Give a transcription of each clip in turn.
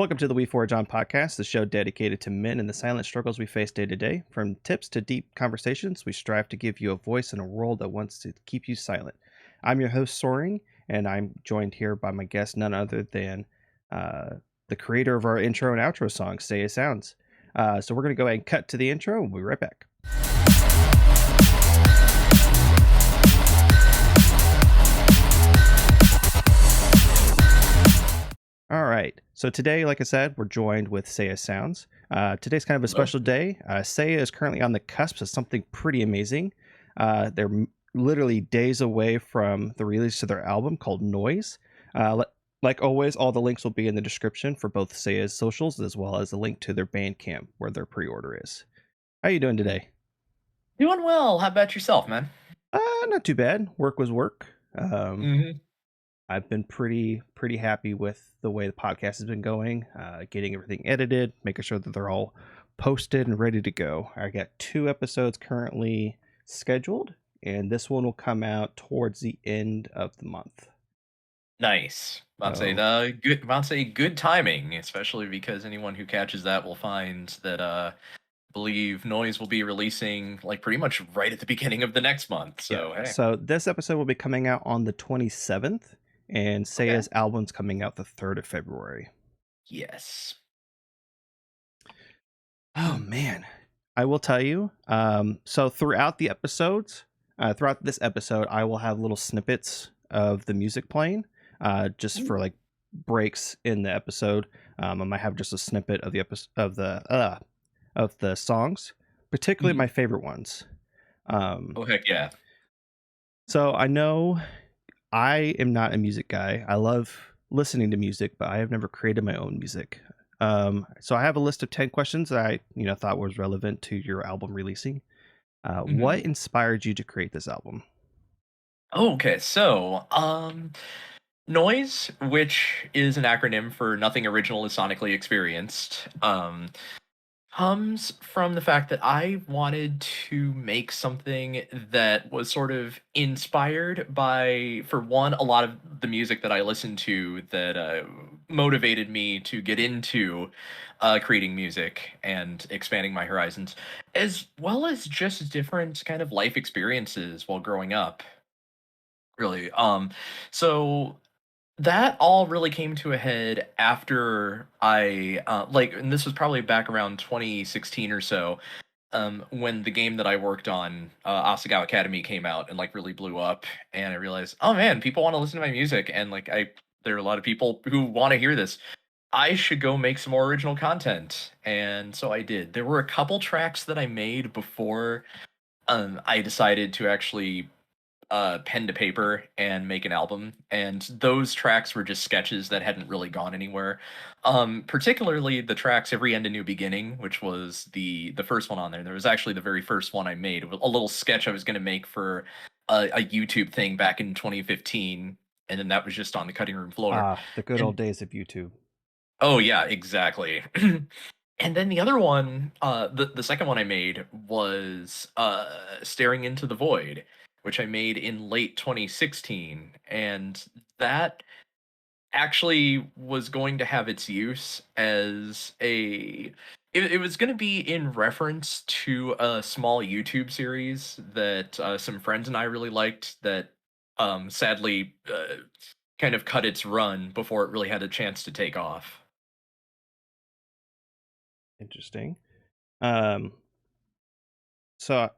Welcome to the We For John podcast, the show dedicated to men and the silent struggles we face day to day. From tips to deep conversations, we strive to give you a voice in a world that wants to keep you silent. I'm your host, Soaring, and I'm joined here by my guest, none other than the creator of our intro and outro song, SaiyaSounds. So we're going to go ahead and cut to the intro, and we'll be right back. All right. So today, like I said, we're joined with SaiyaSounds. Today's kind of a special day. Seiya is currently on the cusp of something pretty amazing. They're literally days away from the release of their album called Noise. Like always, all the links will be in the description for both Seiya's socials as well as a link to their bandcamp where their pre-order is. How you doing today? Doing well. How about yourself, man? Not too bad. Work was work. Mm-hmm. I've been pretty happy with the way the podcast has been going, getting everything edited, making sure that they're all posted and ready to go. I got 2 episodes currently scheduled, and this one will come out towards the end of the month. Nice. I'd say good timing, especially because anyone who catches that will find that I believe Noise will be releasing like pretty much right at the beginning of the next month. So hey. So this episode will be coming out on the 27th, and Seiya's album's coming out the 3rd of February. Yes. Oh man, I will tell you. So throughout the episodes, throughout this episode, I will have little snippets of the music playing, just for like breaks in the episode. I might have just a snippet of the of the songs, particularly my favorite ones. Oh heck yeah! So I know I am not a music guy. I love listening to music, but I have never created my own music. So I have a list of 10 questions that I, thought was relevant to your album releasing. What inspired you to create this album? Okay, so Noise, which is an acronym for Nothing Original is Sonically Experienced, comes from the fact that I wanted to make something that was sort of inspired by, for one, a lot of the music that I listened to that motivated me to get into creating music and expanding my horizons, as well as just different kind of life experiences while growing up. Really. So that all really came to a head after and this was probably back around 2016 or so, when the game that I worked on, Asagao Academy, came out and like really blew up, and I realized, oh man, people want to listen to my music, and there are a lot of people who want to hear this. I should go make some more original content, and so I did. There were a couple tracks that I made before I decided to actually pen to paper and make an album, and those tracks were just sketches that hadn't really gone anywhere. Particularly the tracks "Every End a New Beginning," which was the first one on there. There was actually the very first one I made, a little sketch I was going to make for a YouTube thing back in 2015, and then that was just on the cutting room floor. The good old days of YouTube. Oh yeah, exactly. And then the other one, the second one I made was Staring Into the Void, which I made in late 2016, and that actually was going to have its use as it was going to be in reference to a small YouTube series that some friends and I really liked that sadly kind of cut its run before it really had a chance to take off. Interesting. So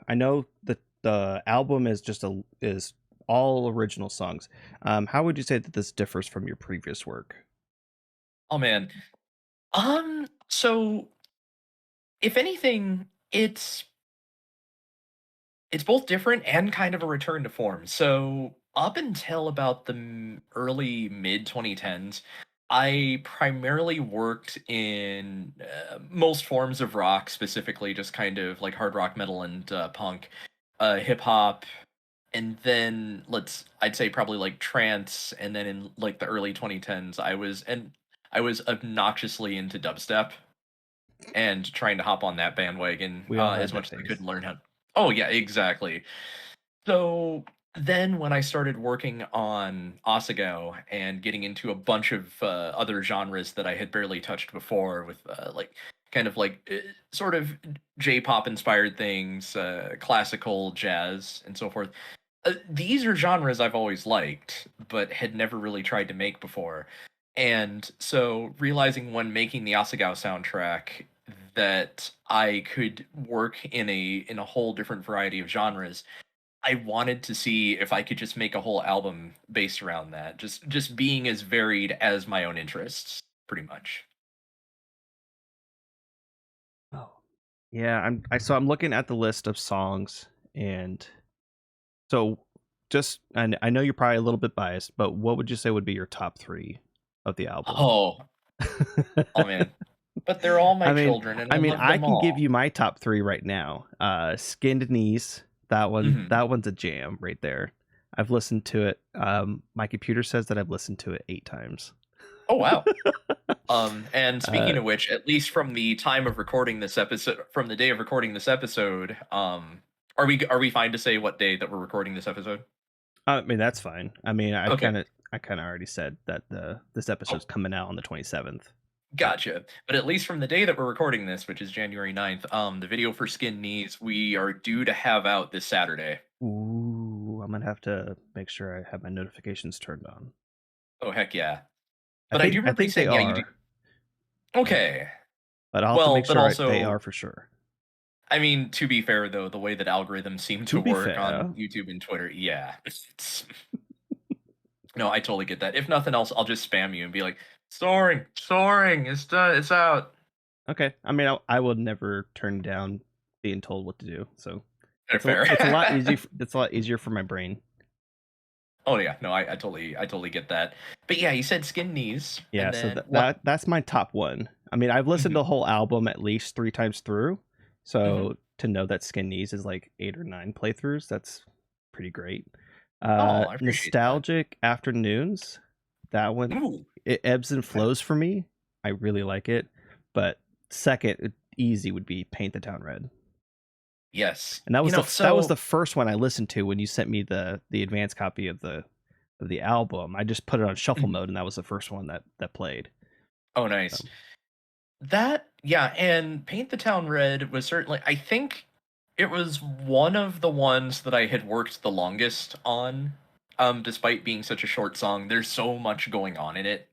I know that the album is is all original songs. How would you say that this differs from your previous work? Oh man. So if anything, it's both different and kind of a return to form. So up until about the early mid 2010s, I primarily worked in most forms of rock, specifically just kind of like hard rock, metal, and punk, hip hop, and then I'd say probably like trance, and then in like the early 2010s, I was obnoxiously into dubstep and trying to hop on that bandwagon We all had as that much as I phase. could learn how. Oh yeah, exactly. So then when I started working on Asagao and getting into a bunch of other genres that I had barely touched before, with like kind of like sort of J-pop inspired things, classical jazz, and so forth. These are genres I've always liked, but had never really tried to make before. And so realizing when making the Asagao soundtrack that I could work in a whole different variety of genres, I wanted to see if I could just make a whole album based around that. Just being as varied as my own interests, pretty much. Oh, yeah. So I'm looking at the list of songs, and so just and I know you're probably a little bit biased, but what would you say would be your top three of the album? Oh, oh man. But they're all my I mean, children and I love I them can give all. you my top three right now. Skinned Knees. Mhm. That one's a jam right there. I've listened to it. My computer says that I've listened to it 8 times. Oh wow. And Uh, speaking of which, at least from the time of recording this episode, from the day of recording this episode, are we fine to say what day that we're recording this episode? I mean that's fine. I mean Okay. I kind of already said that this episode's Oh, coming out on the 27th. So gotcha. But at least from the day that we're recording this, which is January 9th, the video for Skin Knees, we are due to have out this Saturday. ooh, I'm gonna have to make sure I have my notifications turned on. Oh heck yeah. But I do I remember you think they saying, yeah, you do. are, but Okay. I'll have to Well, make but sure they also, are for sure. I mean, to be fair though, the way that algorithms seem To to be work on fair, YouTube and Twitter, yeah. No, I totally get that. If nothing else, I'll just spam you and be like, "Soaring, soaring, it's done, it's out." okay. I mean, I would never turn down being told what to do. So Fair, fair. it's a lot easy. It's a lot easier for my brain. Oh yeah, no, I totally get that. But yeah, you said Skin Knees, Yeah. and So then what? that's my top one. I mean, I've listened to Hmm. the whole album at least 3 times through. Hmm. So to know that Skin Knees is like 8 or 9 playthroughs, that's pretty great. Oh, I appreciate that. Nostalgic Afternoons. That one, Ooh, it ebbs and okay. flows for me. I really like it. But second, easy would be Paint the Town Red. Yes. And that was the So first one I listened to when you sent me the advanced copy of the album. I just put it on shuffle mhm. mode, and that was the first one that played. Oh, nice. Um, That yeah, and Paint the Town Red was certainly, I think it was one of the ones that I had worked the longest on, despite being such a short song. There's so much going on in it.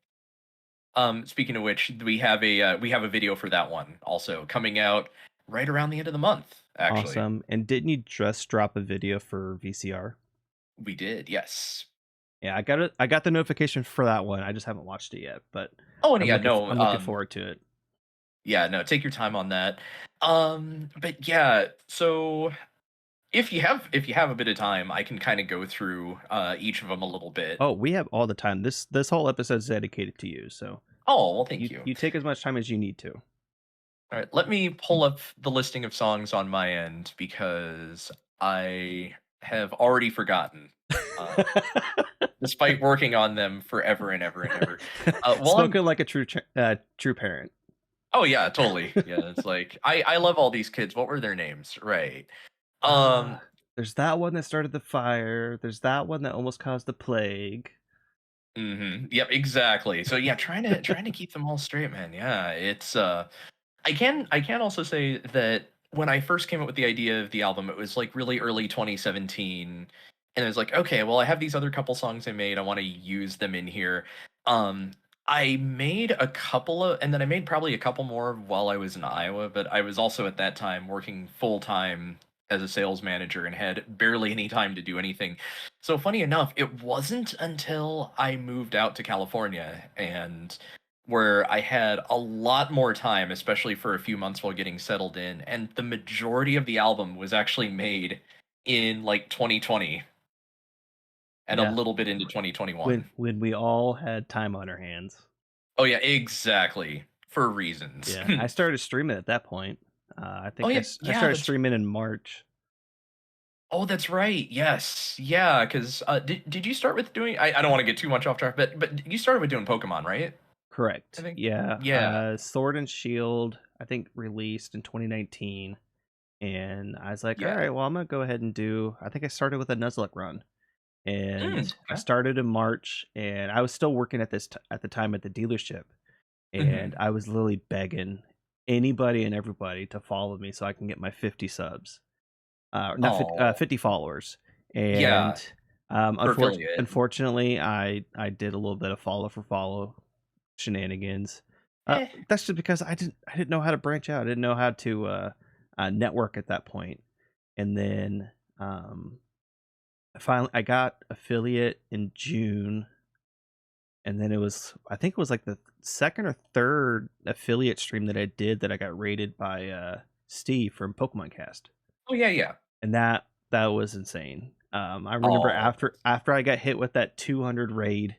Speaking of which, we have a video for that one also coming out right around the end of the month, actually. awesome. And didn't you just drop a video for VCR? We did, yes. Yeah, I got it. I got the notification for that one. I just haven't watched it yet, but Oh, and yeah, no, I'm looking forward to it. yeah, no, take your time on that. But yeah, so if you have a bit of time, I can kind of go through each of them a little bit. Oh, we have all the time. This whole episode is dedicated to you, so Oh, well, thank you. you take as much time as you need to. All right, let me pull up the listing of songs on my end because I have already forgotten, uh, despite working on them forever and ever and ever. Well, I'm. Spoken like a true parent. Oh yeah, totally. Yeah, it's like I love all these kids. What were their names? Right. Uh, Um. there's that one that started the fire. There's that one that almost caused the plague. Yep. Exactly. So yeah, trying to keep them all straight, man. Yeah, it's I can also say that when I first came up with the idea of the album, it was like really early 2017, and it was like, okay, well, I have these other couple songs I made. I want to use them in here. Um, I made a couple of, and then I made probably a couple more while I was in Iowa, but I was also at that time working full time as a sales manager and had barely any time to do anything. So funny enough, it wasn't until I moved out to California and where I had a lot more time, especially for a few months while getting settled in, and the majority of the album was actually made in like 2020 and a Yeah, little bit into 2021. when we all had time on our hands. Oh yeah, exactly. For reasons. Yeah, I started streaming at that point. I Oh think yeah, I yeah, started that's streaming in March. oh that's right. Yes. Yeah, because did you start with doing I don't want to get too much off track, but you started with doing Pokemon, right? I Correct. think. Yeah. Yeah. Sword and Shield, I think released in 2019, and I was like, all Yeah. right, well, I'm gonna go ahead and do. I think I started with a Nuzlocke run, and I Okay. started in March, and I was still working at the time at the dealership, and Mhm. I was literally begging anybody and everybody to follow me so I can get my 50 subs, not 50, Oh, 50 followers. And yeah, for affiliate. unfortunately, I did a little bit of follow for follow shenanigans. Eh. That's just because I didn't know how to branch out. I didn't know how to network at that point. And then I got affiliate in June, and then I think it was like the second or third affiliate stream that I did that I got rated by Steve from Pokemon Cast, Oh, yeah, yeah. and that was insane. I remember Oh, after I got hit with that 200 raid,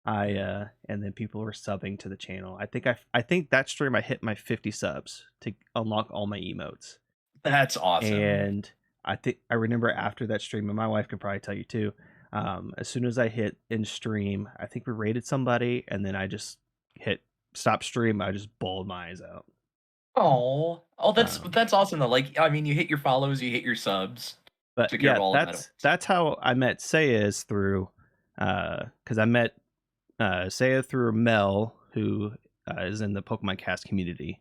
I mhm. and then people were subbing to the channel. I think that stream I hit my 50 subs to unlock all my emotes. That's awesome. And I remember after that stream, and my wife could probably tell you too. As soon as I hit in stream, I think we rated somebody, and then I just hit stop stream. I just bawled my eyes out. Oh, Um, that's awesome though. Like, I mean, you hit your follows, you hit your subs, but took care of yeah, all of that at once. that's how I met Saya is through, because I met Saya through Mel, who is in the Pokemon Cast community,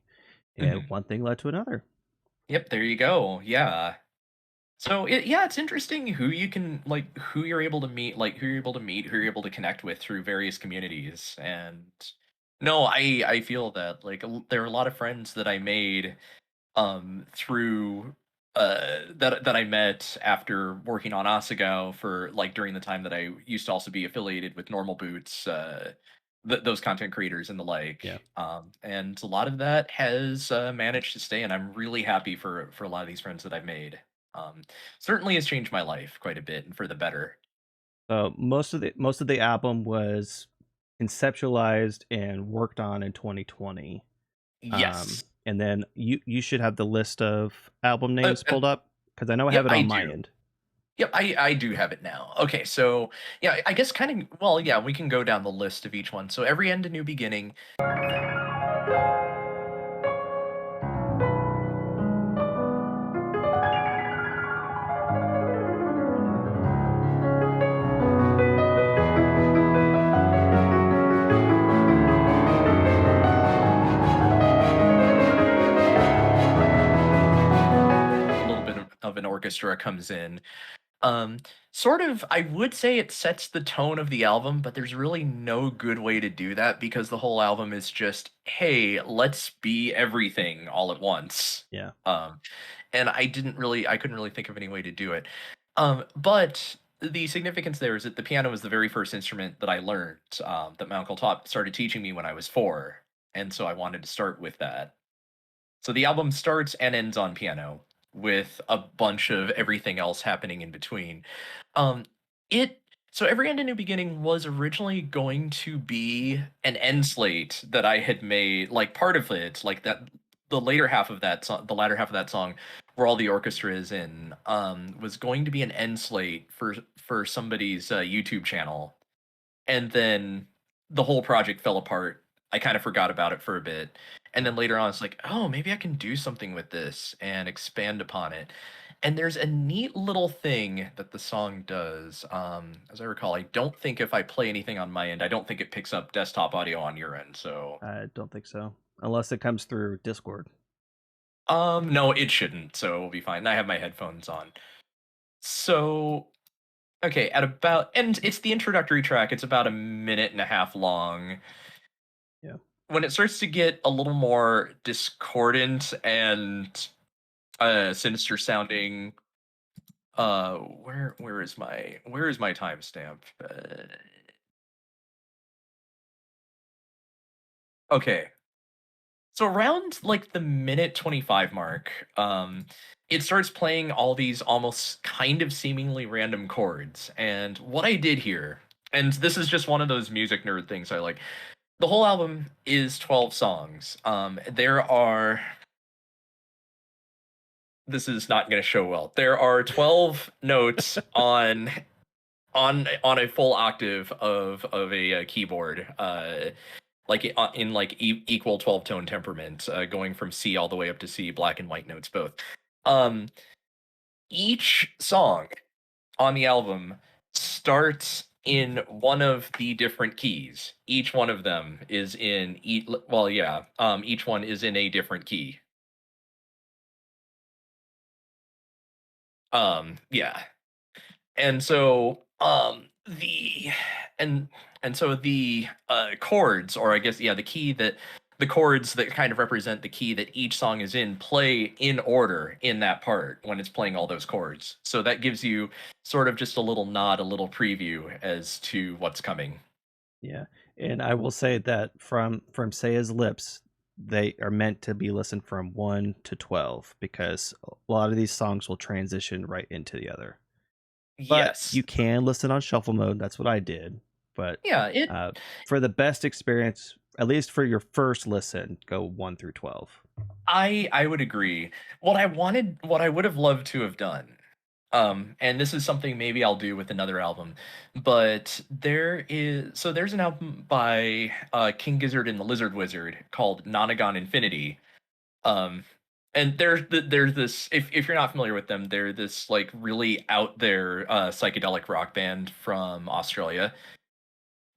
and Mhm. one thing led to another. Yep, there you go. Yeah. So yeah, it's interesting who you can like who you're able to meet, who you're able to connect with through various communities. And no, I feel that like there are a lot of friends that I made through that I met after working on Asagao for like during the time that I used to also be affiliated with Normal Boots, those content creators and the Yeah. like. And a lot of that has managed to stay, and I'm really happy for a lot of these friends that I've made. Um, Certainly has changed my life quite a bit and for the better. So most of the album was conceptualized and worked on in 2020. Yes. And then you should have the list of album Uh, names uh, pulled up because I know I yep, have it I on my do. end. Yep, I do have it now. Okay, so yeah, I guess kind of well, yeah, we can go down the list of each one. So every end a new beginning. A little bit of an orchestra comes in. Um, Sort of, I would say it sets the tone of the album, but there's really no good way to do that because the whole album is just, hey, let's be everything all at once. Yeah. Um, and I couldn't really think of any way to do it. But the significance there is that the piano was the very first instrument that I learned, that my uncle started teaching me when I was 4, and so I wanted to start with that. So the album starts and ends on piano with a bunch of everything else happening in between. Um, it so every end a new beginning was originally going to be an end slate that I had made, like part of it, like that the later half of that song, the latter half of that song, where all the orchestra is in, was going to be an end slate for somebody's YouTube channel, and then the whole project fell apart. I kind of forgot about it for a bit. And Yeah. then later on, it's like, oh, maybe I can do something with this and expand upon it. And there's a neat little thing that the song does. As I recall, I don't think if I play anything on my end, I don't think it picks up desktop audio on your end. So, I don't think so, unless it comes through Discord. no, it shouldn't. So we'll be fine. I have my headphones on. So, okay, and it's the introductory track. It's about a minute and a half long. Yeah. When it starts to get a little more discordant and sinister sounding, where is my timestamp? Okay, so around like the minute 25 mark, it starts playing all these almost kind of seemingly random chords. And what I did here, and this is just one of those music nerd things I like. The whole album is 12 songs. There are This is not going to show well. There are 12 notes on a full octave of a keyboard, in like equal 12 tone temperament, going from C all the way up to C, black and white notes both. Um, each song on the album starts in one of the different keys. Each one of them is in well, yeah, each one is in a different key. Yeah. And so the and and so the chords, or I guess, yeah, the chords that kind of represent the key that each song is in play in order in that part when it's playing all those chords. So that gives you sort of just a little nod, a little preview as to what's coming. Yeah, and I will say that from Saya's lips, they are meant to be listened from 1 to 12 because a lot of these songs will transition right into the other. But Yes. you can listen on shuffle mode. That's what I did. But Yeah, it uh, for the best experience, at least for your first listen, go 1 through 12. I would agree. What I would have loved to have done, and this is something maybe I'll do with another album, but there's an album by King Gizzard and the Lizard Wizard called Nonagon Infinity. Um, and there's this, if you're not familiar with them, they're this like really out there psychedelic rock band from Australia.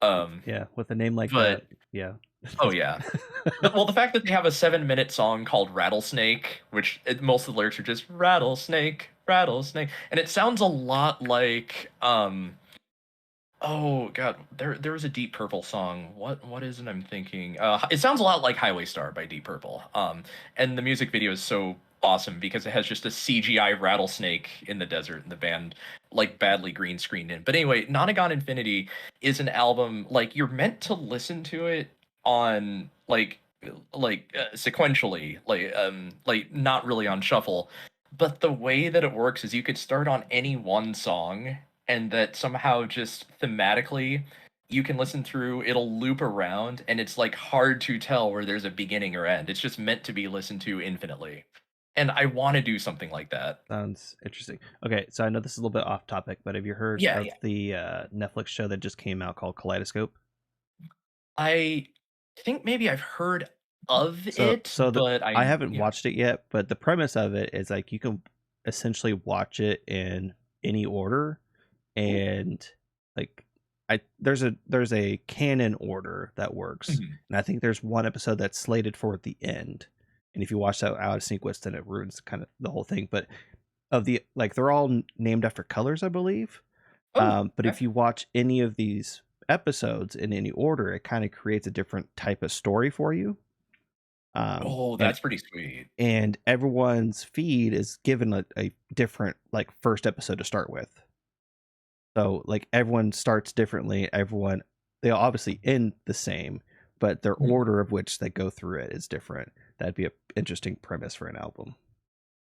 Um, Yeah, with a name like but that, yeah. oh yeah, well, the fact that they have a 7-minute song called Rattlesnake, which most of the lyrics are just rattlesnake, rattlesnake, and it sounds a lot like oh god, there was a Deep Purple song. What is it I'm thinking? It sounds a lot like Highway Star by Deep Purple. And the music video is so awesome because it has just a CGI rattlesnake in the desert, and the band like badly green screened in. But anyway, Nonagon Infinity is an album like you're meant to listen to it on sequentially, like not really on shuffle. But the way that it works is you could start on any one song, and that somehow just thematically you can listen through, it'll loop around, and it's like hard to tell where there's a beginning or end. It's just meant to be listened to infinitely. And I want to do something like that. Sounds interesting. Okay, so I know this is a little bit off topic, but have you heard Yeah, of yeah. the Netflix show that just came out called Kaleidoscope? I think maybe I've heard of So, it, so the but I I haven't yeah. watched it yet, but the premise of it is like you can essentially watch it in any order, Ooh. and like there's a canon order that works, Mhm. and I think there's one episode that's slated for at the end, and if you watch that out of sequence, then it ruins kind of the whole thing. But of the like, they're all named after colors, I believe. Oh, But okay. if you watch any of these episodes in any order, it kind of creates a different type of story for you. Um, Oh, and that's pretty sweet. and everyone's feed is given a different like first episode to start with. So like everyone starts differently. Everyone they obviously end the same, but their Mhm. order of which they go through it is different. That'd be an interesting premise for an album.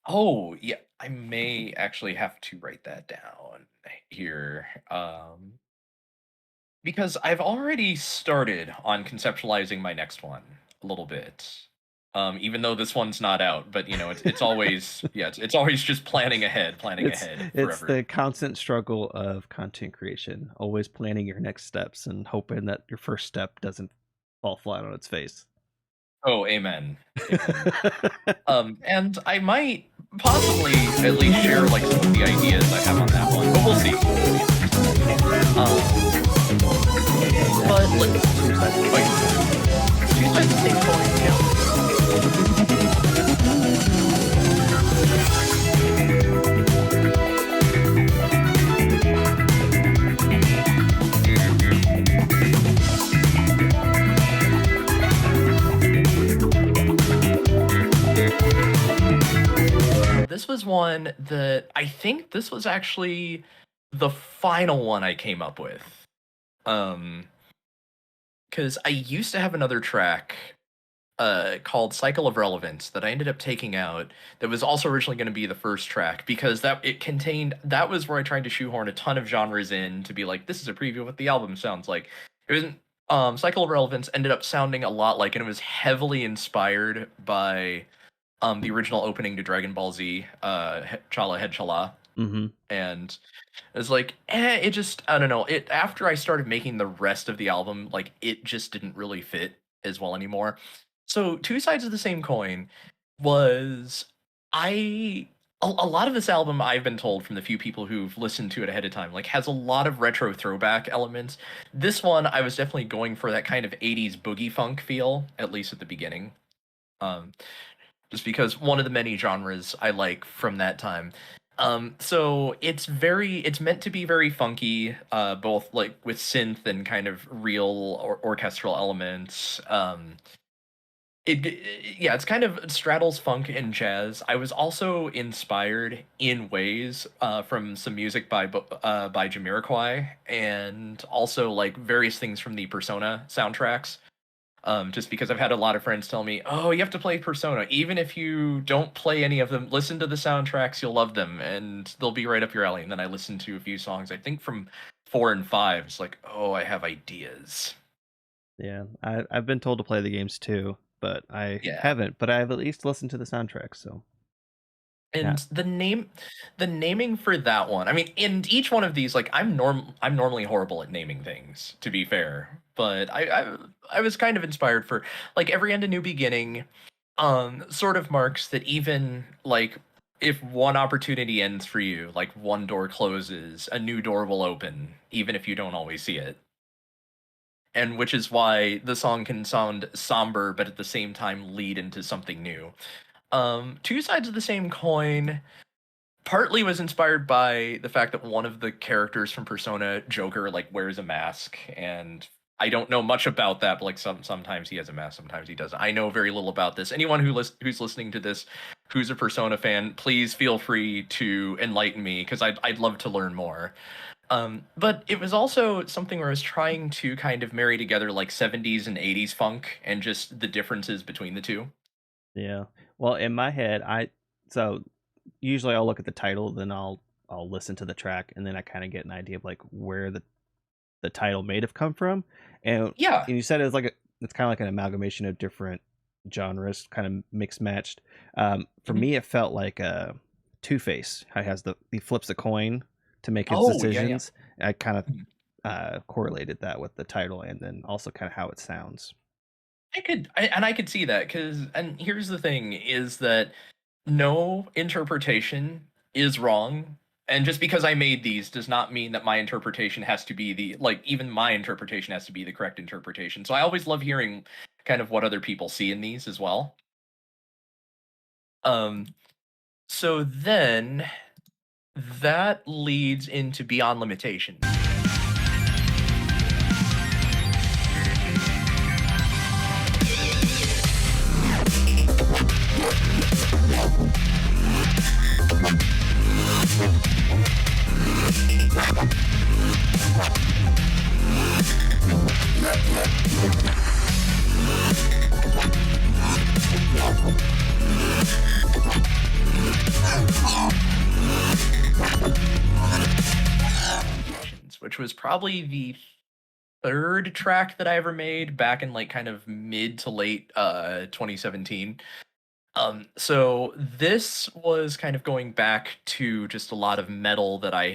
Oh, yeah, I may actually have to write that down here. Because I've already started on conceptualizing my next one a little bit. Even though this one's not out, but it's always, yeah, it's always just planning it's ahead it's forever. the constant struggle of content creation, always planning your next steps and hoping that your first step doesn't fall flat on its face. Oh, amen. Amen. And I might possibly at least share like some of the ideas I have on that one, but we'll see. We'll see first. Um, but like, Two sides of the same wait, coin. two sides of the same coin. Yeah. This was one that I think this was actually the final one I came up with. Um, because I used to have another track called Cycle of Relevance that I ended up taking out, that was also originally going to be the first track, because that was where I tried to shoehorn a ton of genres in to be like, this is a preview of what the album sounds like. It was Cycle of Relevance ended up sounding a lot like, and it was heavily inspired by the original opening to Dragon Ball Z, Chala Head Chala. Mm-hmm. And it's like, it just, I don't know. It After I started making the rest of the album, like it just didn't really fit as well anymore. So two sides of the same coin was, I A lot of this album, I've been told from the few people who've listened to it ahead of time, like, has a lot of retro throwback elements. This one, I was definitely going for that kind of 80s boogie funk feel, at least at the beginning. Um, just because one of the many genres I like from that time. So it's meant to be very funky, both like with synth and kind of real orchestral elements. Yeah, it's kind of straddles funk and jazz. I was also inspired in ways from some music by Jamiroquai, and also like various things from the Persona soundtracks. Just because I've had a lot of friends tell me, "Oh, you have to play Persona, even if you don't play any of them. Listen to the soundtracks; you'll love them, and they'll be right up your alley." And then I listened to a few songs, I think from 4 and 5. It's like, oh, I have ideas. Yeah, I've been told to play the games too, but I Yeah. haven't. But I've at least listened to the soundtrack. So yeah, And the naming for that one, I mean, in each one of these, like I'm normally horrible at naming things, to be fair. But I was kind of inspired for like every end a new beginning, sort of marks that even like if one opportunity ends for you, like one door closes, a new door will open, even if you don't always see it. And which is why the song can sound somber, but at the same time lead into something new. Two sides of the same coin, partly was inspired by the fact that one of the characters from Persona, Joker, like wears a mask, and I don't know much about that, but like sometimes he has a mask, sometimes he doesn't. I know very little about this. Anyone who's listening to this, who's a Persona fan, please feel free to enlighten me because I'd love to learn more. But it was also something where I was trying to kind of marry together like 70s and 80s funk and just the differences between the two. yeah. Well, in my head, so usually I'll look at the title, then I'll listen to the track, and then I kind of get an idea of like where the title may have come from. Yeah. And you said it's kind of like an amalgamation of different genres, kind of mixed matched. For Mhm. me, it felt like Two Face. How he flips a coin to make his Oh, yeah, yeah. decisions. I kind of Mhm. correlated that with the title, and then also kind of how it sounds. I could see that because, and here's the thing: is that no interpretation is wrong, and just because I made these does not mean that my interpretation has to be the like even my interpretation has to be the correct interpretation. So I always love hearing kind of what other people see in these as well. Um, so then that leads into Beyond Limitations. Which was probably the third track that I ever made back in like kind of mid to late 2017. So this was kind of going back to just a lot of metal that I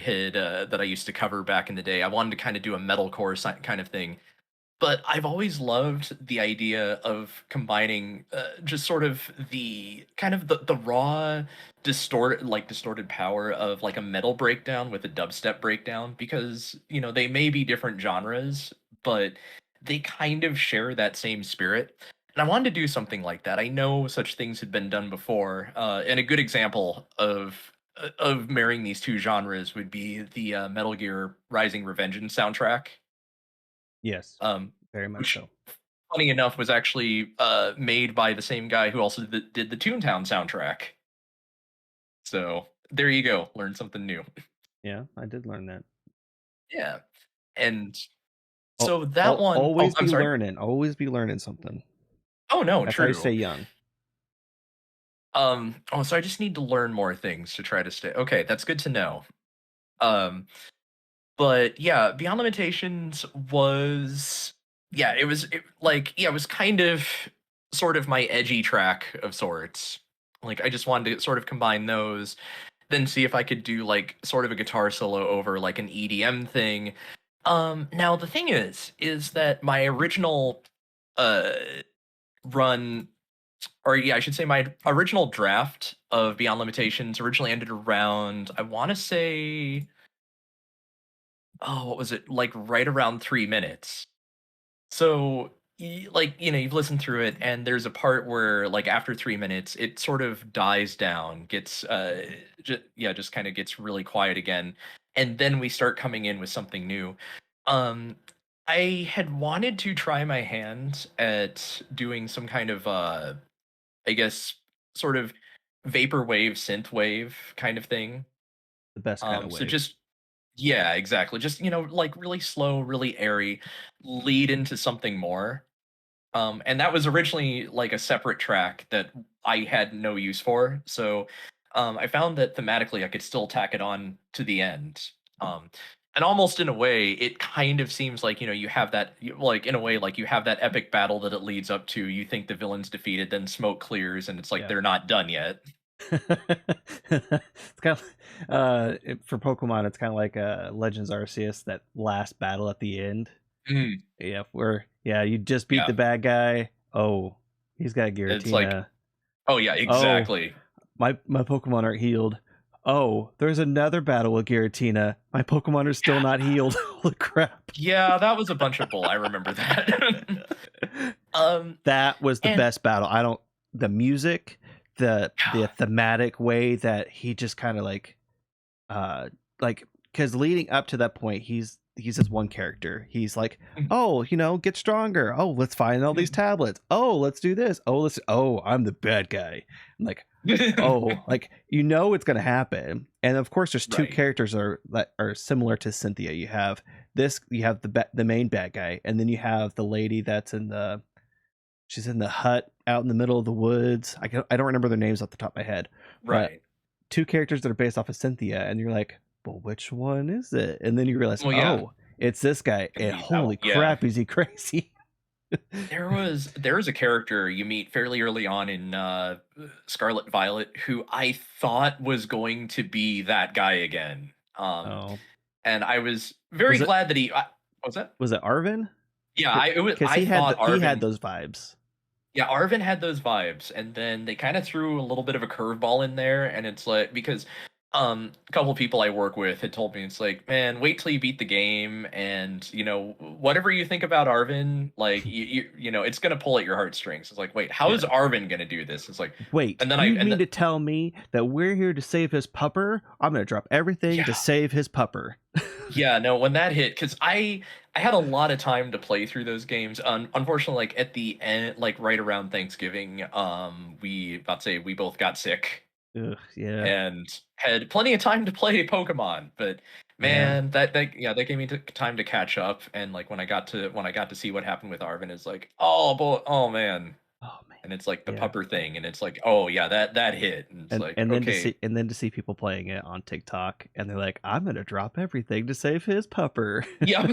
used to cover back in the day. I wanted to kind of do a metalcore kind of thing, but I've always loved the idea of combining just sort of the kind of the raw distorted power of like a metal breakdown with a dubstep breakdown, because they may be different genres, but they kind of share that same spirit. And I wanted to do something like that. I know such things had been done before, and a good example of marrying these two genres would be the Metal Gear Rising: Revengeance soundtrack, Yes, um, very much which, so. funny enough, was actually made by the same guy who also did the Toontown soundtrack. So there you go, learn something new. Yeah, I did learn that. Yeah, and Oh, so that one, oh, always I'm be sorry. learning. Always be learning something. Oh no, That's how you true. stay young. Oh, so I just need to learn more things to try to stay. Okay, that's good to know. Um, but yeah, Beyond Limitations was, yeah, it was kind of sort of my edgy track of sorts. Like I just wanted to sort of combine those, then see if I could do like sort of a guitar solo over like an EDM thing. Now the thing is that my original uh run, or yeah, I should say my original draft of Beyond Limitations originally ended around, I want to say, oh, what was it? Like right around 3 minutes. So, like, you've listened through it, and there's a part where, like, after 3 minutes, it sort of dies down, gets, yeah, just kind of gets really quiet again. And then we start coming in with something new. Um, I had wanted to try my hand at doing some kind of, I guess, sort of vaporwave, synthwave kind of thing. The best kind of So wave. just yeah, exactly. Just, like really slow, really airy, lead into something more. And that was originally like a separate track that I had no use for. So I found that thematically I could still tack it on to the end. And almost in a way, it kind of seems like, you have that, like, in a way, like you have that epic battle that it leads up to. You think the villain's defeated, then smoke clears, and it's like Yeah. they're not done yet. It's kind of for Pokemon. It's kind of like Legends Arceus, that last battle at the end. Mm, Yeah, where you just beat yeah. the bad guy. Oh, he's got It's like, Giratina. oh, yeah, Oh, exactly. my Pokemon aren't healed. Oh, there's another battle with Giratina. My Pokemon are still not healed. Holy crap! Yeah, that was a bunch of bull. I remember that. That was the And best battle. I don't the music, the yeah, thematic way that he just kind of uh like because leading up to that point he's just one character. He's like, mm, oh, get stronger. Oh, let's find all these mm. tablets. Oh, let's do this. I'm the bad guy. I'm like, oh, like it's gonna happen. And of course there's two Right. characters that are similar to Cynthia. You have the main bad guy, and then you have the lady that's she's in the hut out in the middle of the woods. I don't remember their names off the top of my head, but Right. two characters that are based off of Cynthia, and you're like, well, which one is it? And then you realize, Well, yeah, oh, it's this guy. gonna And be that one. holy Yeah. crap, is he crazy? There was a character you meet fairly early on in Scarlet Violet who I thought was going to be that guy again. Oh, And I was very was it glad that what was that? was it Arvin? Yeah, Because I thought he had Arvin. those vibes. Yeah, Arvin had those vibes, and then they kind of threw a little bit of a curveball in there, and it's like because a couple people I work with had told me it's like, man, wait till you beat the game, and whatever you think about Arvin, like it's gonna pull at your heartstrings. It's like, wait, how is Yeah. Arvin gonna do this? It's like, Wait, and then I you and mean then to tell me that we're here to save his pupper? I'm gonna drop everything to yeah, save his pupper. yeah, no, when that hit, because I had a lot of time to play through those games. Unfortunately, like at the end, like right around Thanksgiving, we about to say we both got sick Ugh, yeah, and had plenty of time to play Pokemon. But yeah. man, that yeah, that gave me time to catch up. And like when I got to see what happened with Arvin, is like, oh boy, oh man, Oh man, and it's like the yeah. pupper thing, and it's like, oh yeah, that hit, and it's like, And then to okay, see people playing it on TikTok, and they're like, I'm gonna drop everything to save his pupper. yeah,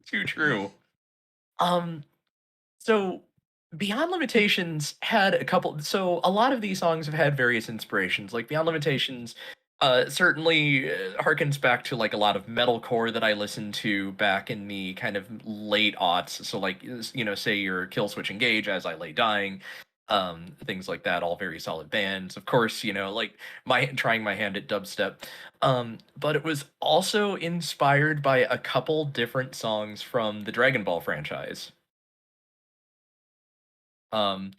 too true. Um, So, Beyond Limitations had a couple. So, a lot of these songs have had various inspirations. Like Beyond Limitations, certainly harkens back to like a lot of metalcore that I listened to back in the kind of late aughts. So, like say your Kill Switch Engage, As I Lay Dying, things like that. All very solid bands. Of course, like my trying my hand at dubstep. But it was also inspired by a couple different songs from the Dragon Ball franchise. Um,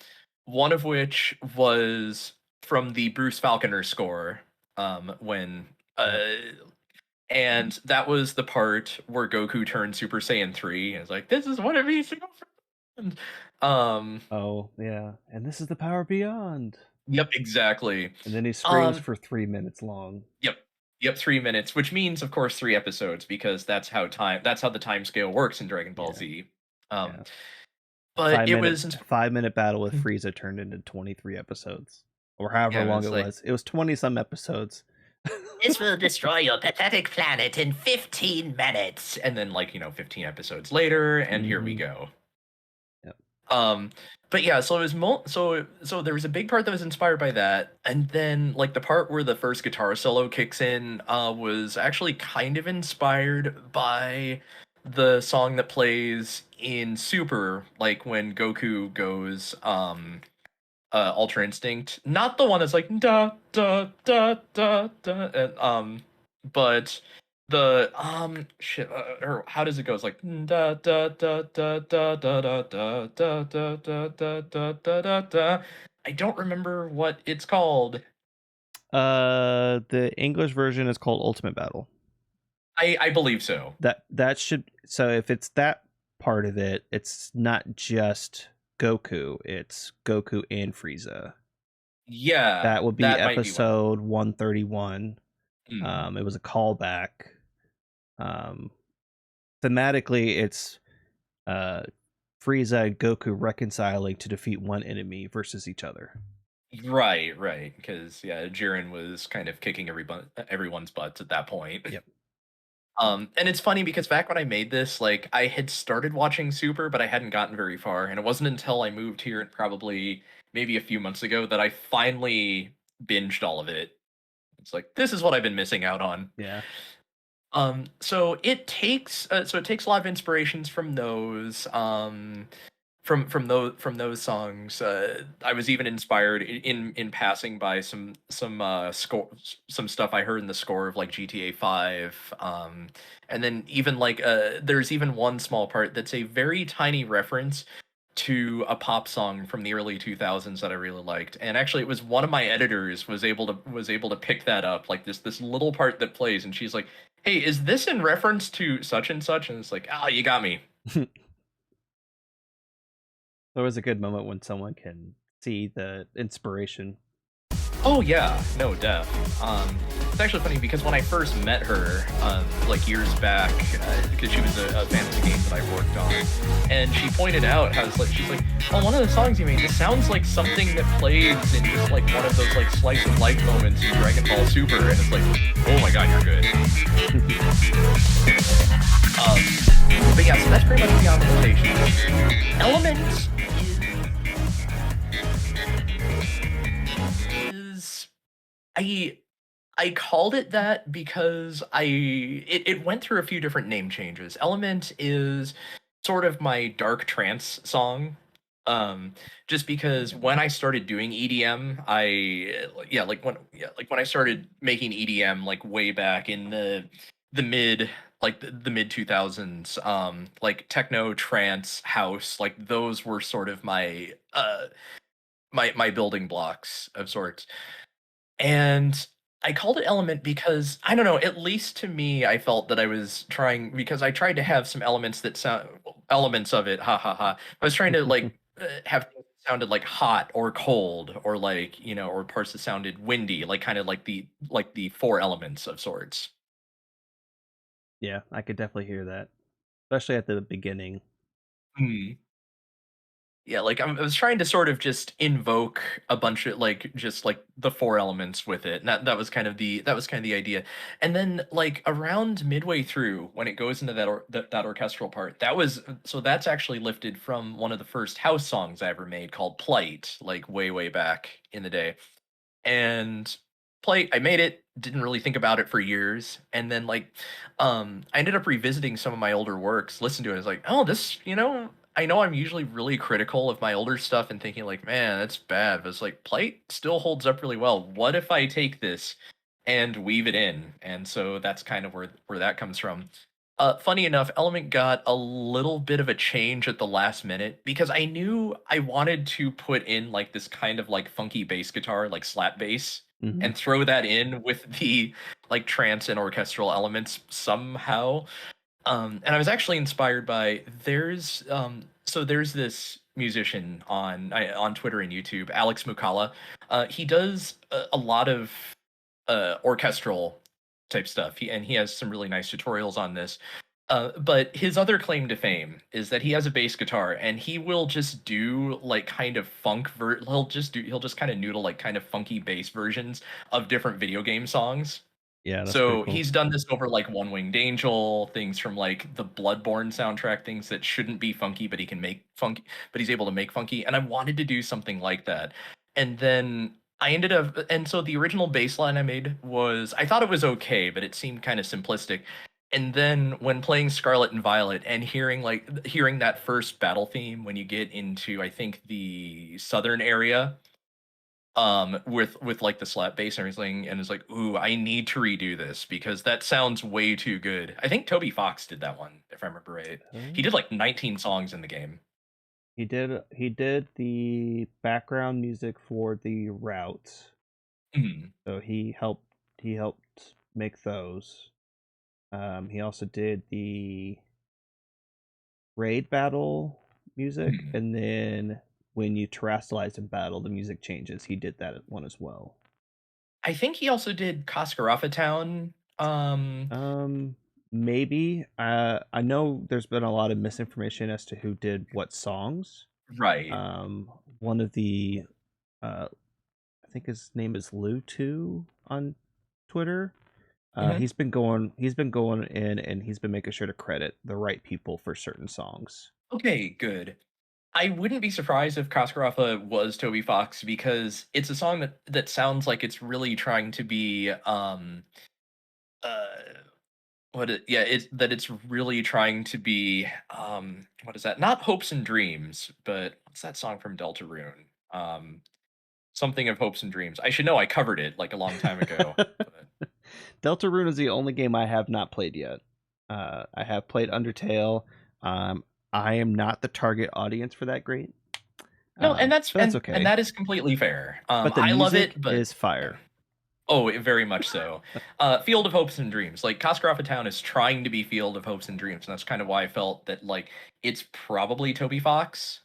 one of which was from the Bruce Falconer score, when Yep. and that was the part where Goku turned Super Saiyan 3 and it's like, "This is what it means to go friend." Oh yeah, and this is the power beyond. Yep, exactly. And then he screams Um, for 3 minutes long. yep, yep, 3 minutes, which means, of course, 3 episodes because that's how the time scale works in Dragon Ball Yeah, Z. Um, yeah. A but it was ins 5 minute battle with Frieza turned into 23 episodes, or however yeah, long it's it like, was. It was 20 some episodes. this will destroy your pathetic planet in 15 minutes. And then, like, 15 episodes later, and here we Hmm. go. Yep. Um, but yeah, so it was so there was a big part that was inspired by that, and then like the part where the first guitar solo kicks in was actually kind of inspired by the song that plays in Super, like when Goku goes Ultra Instinct, not the one that's like da da da da da, but the shit, or how does it go? It's like da da da da da da da da da da da da da da da da. I don't remember what it's called. The English version is called Ultimate Battle. I believe so. That should, so if it's that part of it, it's not just Goku, it's Goku and Frieza. Yeah, That would be that might be what. episode 131. Mm. It was a callback. Thematically, it's uh, Frieza and Goku reconciling to defeat one enemy versus each other. Right, right, because yeah, Jiren was kind of kicking everyone's butts at that point. Yep. And it's funny because back when I made this, like I had started watching Super, but I hadn't gotten very far, and it wasn't until I moved here, and probably maybe a few months ago, that I finally binged all of it. It's like this is what I've been missing out on. Yeah. So it takes a lot of inspirations from those. From those songs. I was even inspired in passing by some stuff I heard in the score of like GTA 5. And then even like there's even one small part that's a very tiny reference to a pop song from the early 2000s that I really liked. And actually it was one of my editors was able to pick that up, like this little part that plays, and she's like, "Hey, is this in reference to such and such?" And it's like, "Ah, you got me." There was a good moment when someone can see the inspiration. Oh yeah, no, def. It's actually funny because when I first met her, like years back, because she was a fan of the game that I worked on, and she pointed out how it's like she's like, "Oh, one of the songs you made, this sounds like something that plays in just like one of those like slice of life moments in Dragon Ball Super," and it's like, "Oh my god, you're good." But yeah, so that's pretty much beyond limitation. Elements is I called it that because it went through a few different name changes. Element is sort of my dark trance song. Just because when I started doing EDM, like when I started making EDM like way back in the mid the mid 2000s, like techno, trance, house, like those were sort of my building blocks of sorts. And I called it element because I don't know, at least to me, I felt that I was trying, because I tried to have some elements that sound elements of it, ha ha ha. I was trying to like have things that sounded like hot or cold or like, or parts that sounded windy, like kind of like the four elements of sorts. Yeah, I could definitely hear that, especially at the beginning. Yeah, like I was trying to sort of just invoke a bunch of like just like the four elements with it. And that was kind of the idea. And then like around midway through when it goes into that orchestral part, that's actually lifted from one of the first house songs I ever made called Plight, like way back in the day. And I made it, didn't really think about it for years, and then like I ended up revisiting some of my older works, listened to it, I was like, "Oh, this, I know I'm usually really critical of my older stuff and thinking like, man, that's bad." But it's like Plate still holds up really well. What if I take this and weave it in? And so that's kind of where that comes from. Funny enough, Element got a little bit of a change at the last minute because I knew I wanted to put in like this kind of like funky bass guitar, like slap bass, Hmm. and throw that in with the like trance and orchestral elements somehow. And I was actually inspired by there's this musician on Twitter and YouTube, Alex Mukala. He does a lot of orchestral type stuff. He has some really nice tutorials on this. But his other claim to fame is that he has a bass guitar and he will just do like kind of he'll just kind of noodle like kind of funky bass versions of different video game songs. Yeah, that's pretty So cool. he's done this over like One Winged Angel, things from like the Bloodborne soundtrack, things that shouldn't be funky, but he can make funky, but he's able to make funky. And I wanted to do something like that. And then and so the original bass line I made I thought it was okay, but it seemed kind of simplistic. And then when playing Scarlet and Violet and hearing that first battle theme when you get into, I think, the southern area, with like the slap bass and everything, and it's like, ooh, I need to redo this because that sounds way too good. I think Toby Fox did that one, if I remember right. He did like 19 songs in the game. He did the background music for the routes. Mhm. So he helped make those. He also did the raid battle music, Mhm. and then when you terrestrialize in battle, the music changes. He did that one as well. I think he also did Cascarapa Town. Um, Maybe. I know there's been a lot of misinformation as to who did what songs. Right. Um, One of the, uh, I think his name is Lou2 on Twitter. Mhm. He's been going in and he's been making sure to credit the right people for certain songs. Okay, good. I wouldn't be surprised if Cascarapa was Toby Fox because it's a song that sounds like it's really trying to be uh it's that it's really trying to be what is that? Not Hopes and Dreams, but what's that song from Deltarune? Something of Hopes and Dreams. I should know, I covered it like a long time ago. But Deltarune is the only game I have not played yet. I have played Undertale. Um, I am not the target audience for that great, no, and that's but that's and okay. that is completely fair. But the I love music it, but is fire. oh, very much so. Field of Hopes and Dreams. Like Cascarapa Town is trying to be Field of Hopes and Dreams, and that's kind of why I felt that like it's probably Toby Fox,